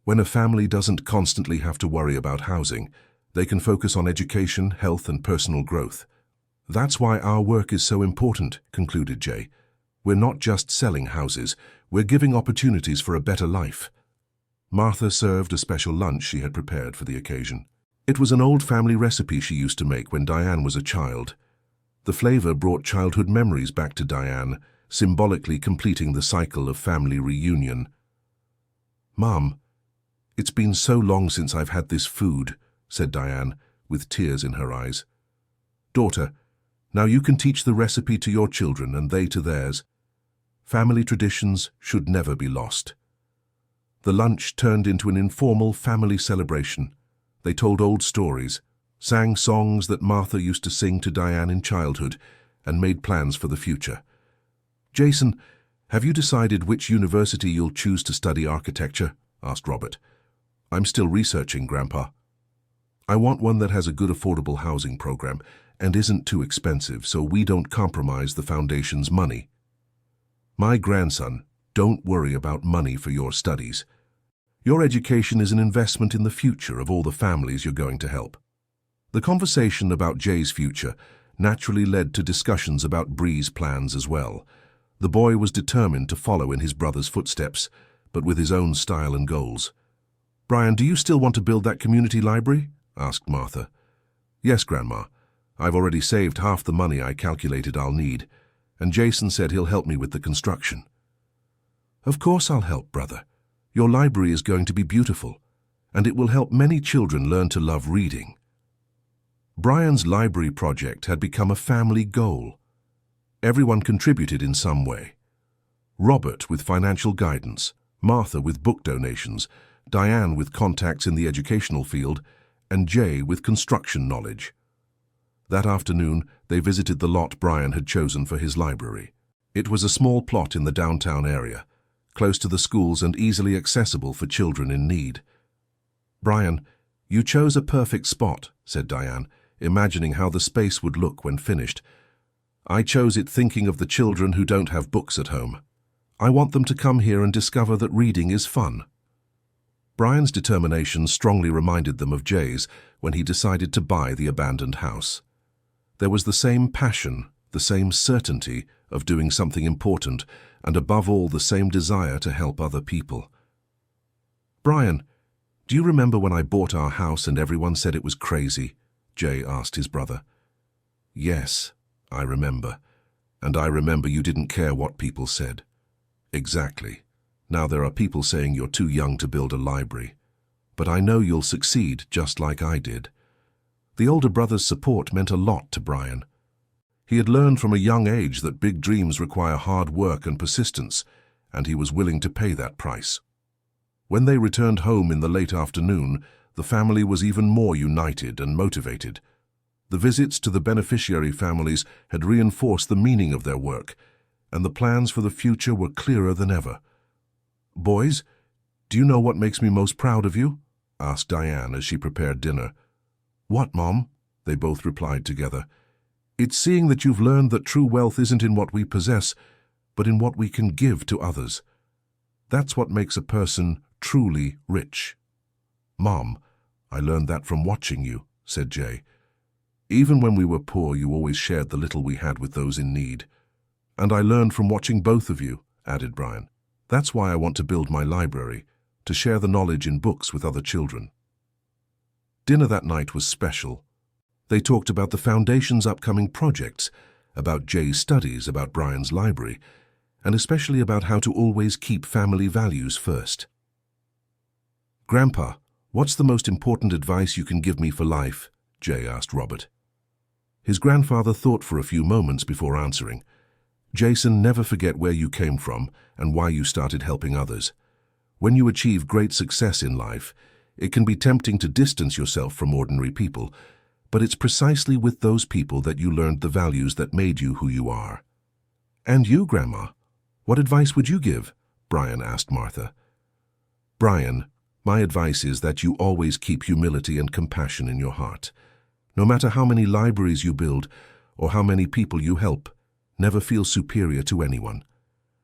When a family doesn't constantly have to worry about housing, they can focus on education, health, and personal growth. That's why our work is so important, concluded Jay. We're not just selling houses, we're giving opportunities for a better life. Martha served a special lunch she had prepared for the occasion. It was an old family recipe she used to make when Diane was a child. The flavor brought childhood memories back to Diane, symbolically completing the cycle of family reunion. "Mom, it's been so long since I've had this food," said Diane, with tears in her eyes. "Daughter, now you can teach the recipe to your children and they to theirs. Family traditions should never be lost." The lunch turned into an informal family celebration. They told old stories, sang songs that Martha used to sing to Diane in childhood, and made plans for the future. "Jason, have you decided which university you'll choose to study architecture?" asked Robert. "I'm still researching, Grandpa. I want one that has a good affordable housing program and isn't too expensive so we don't compromise the foundation's money." "My grandson, don't worry about money for your studies. Your education is an investment in the future of all the families you're going to help." The conversation about Jay's future naturally led to discussions about Bree's plans as well. The boy was determined to follow in his brother's footsteps, but with his own style and goals. "Brian, do you still want to build that community library?" asked Martha. "Yes, Grandma. I've already saved half the money I calculated I'll need, and Jason said he'll help me with the construction." "Of course I'll help, brother. Your library is going to be beautiful, and it will help many children learn to love reading." Brian's library project had become a family goal. Everyone contributed in some way. Robert with financial guidance, Martha with book donations, Diane with contacts in the educational field, and Jay with construction knowledge. That afternoon, they visited the lot Brian had chosen for his library. It was a small plot in the downtown area, close to the schools and easily accessible for children in need. "Brian, you chose a perfect spot," said Diane, imagining how the space would look when finished. "I chose it thinking of the children who don't have books at home. I want them to come here and discover that reading is fun." Brian's determination strongly reminded them of Jay's when he decided to buy the abandoned house. There was the same passion, the same certainty of doing something important, and above all the same desire to help other people. "Brian, do you remember when I bought our house and everyone said it was crazy?" Jay asked his brother. "Yes, I remember. And I remember you didn't care what people said." "Exactly. Now there are people saying you're too young to build a library. But I know you'll succeed just like I did." The older brother's support meant a lot to Brian. He had learned from a young age that big dreams require hard work and persistence, and he was willing to pay that price. When they returned home in the late afternoon, the family was even more united and motivated. The visits to the beneficiary families had reinforced the meaning of their work, and the plans for the future were clearer than ever. "Boys, do you know what makes me most proud of you?" asked Diane as she prepared dinner. "What, Mom?" they both replied together. "It's seeing that you've learned that true wealth isn't in what we possess, but in what we can give to others. That's what makes a person truly rich." "Mom, I learned that from watching you," said Jay. "Even when we were poor, you always shared the little we had with those in need." "And I learned from watching both of you," added Brian. "That's why I want to build my library, to share the knowledge in books with other children." Dinner that night was special. They talked about the Foundation's upcoming projects, about Jay's studies, about Brian's library, and especially about how to always keep family values first. "Grandpa, what's the most important advice you can give me for life?" Jay asked Robert. His grandfather thought for a few moments before answering. "Jason, never forget where you came from and why you started helping others. When you achieve great success in life, it can be tempting to distance yourself from ordinary people, but it's precisely with those people that you learned the values that made you who you are." "And you, Grandma, what advice would you give?" Brian asked Martha. "Brian, my advice is that you always keep humility and compassion in your heart. No matter how many libraries you build or how many people you help, never feel superior to anyone.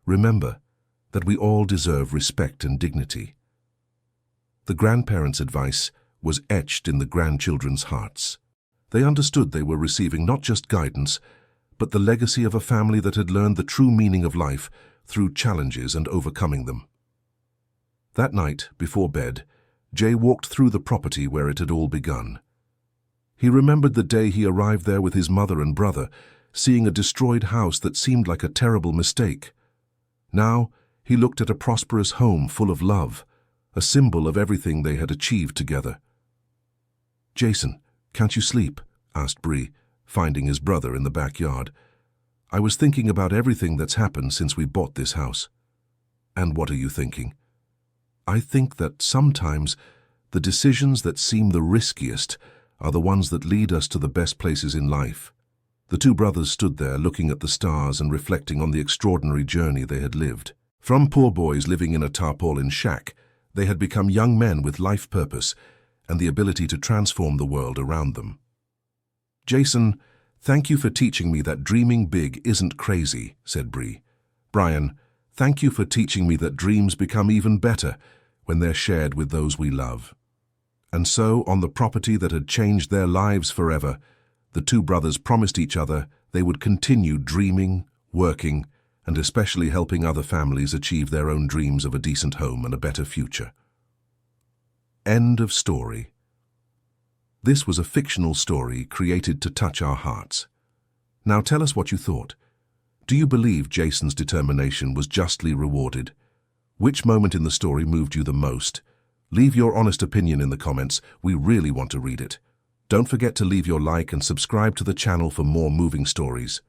Remember that we all deserve respect and dignity." The grandparents' advice was etched in the grandchildren's hearts. They understood they were receiving not just guidance, but the legacy of a family that had learned the true meaning of life through challenges and overcoming them. That night, before bed, Jay walked through the property where it had all begun. He remembered the day he arrived there with his mother and brother, seeing a destroyed house that seemed like a terrible mistake. Now, he looked at a prosperous home full of love, a symbol of everything they had achieved together. "Jason, can't you sleep?" asked Bree, finding his brother in the backyard. "I was thinking about everything that's happened since we bought this house." "And what are you thinking?" "I think that sometimes the decisions that seem the riskiest are the ones that lead us to the best places in life." The two brothers stood there looking at the stars and reflecting on the extraordinary journey they had lived. From poor boys living in a tarpaulin shack, they had become young men with life purpose and the ability to transform the world around them. "Jason, thank you for teaching me that dreaming big isn't crazy," said Bree. "Brian, thank you for teaching me that dreams become even better when they're shared with those we love." And so, on the property that had changed their lives forever, the two brothers promised each other they would continue dreaming, working, and especially helping other families achieve their own dreams of a decent home and a better future. End of story. This was a fictional story created to touch our hearts. Now tell us what you thought. Do you believe Jason's determination was justly rewarded? Which moment in the story moved you the most? Leave your honest opinion in the comments. We really want to read it. Don't forget to leave your like and subscribe to the channel for more moving stories.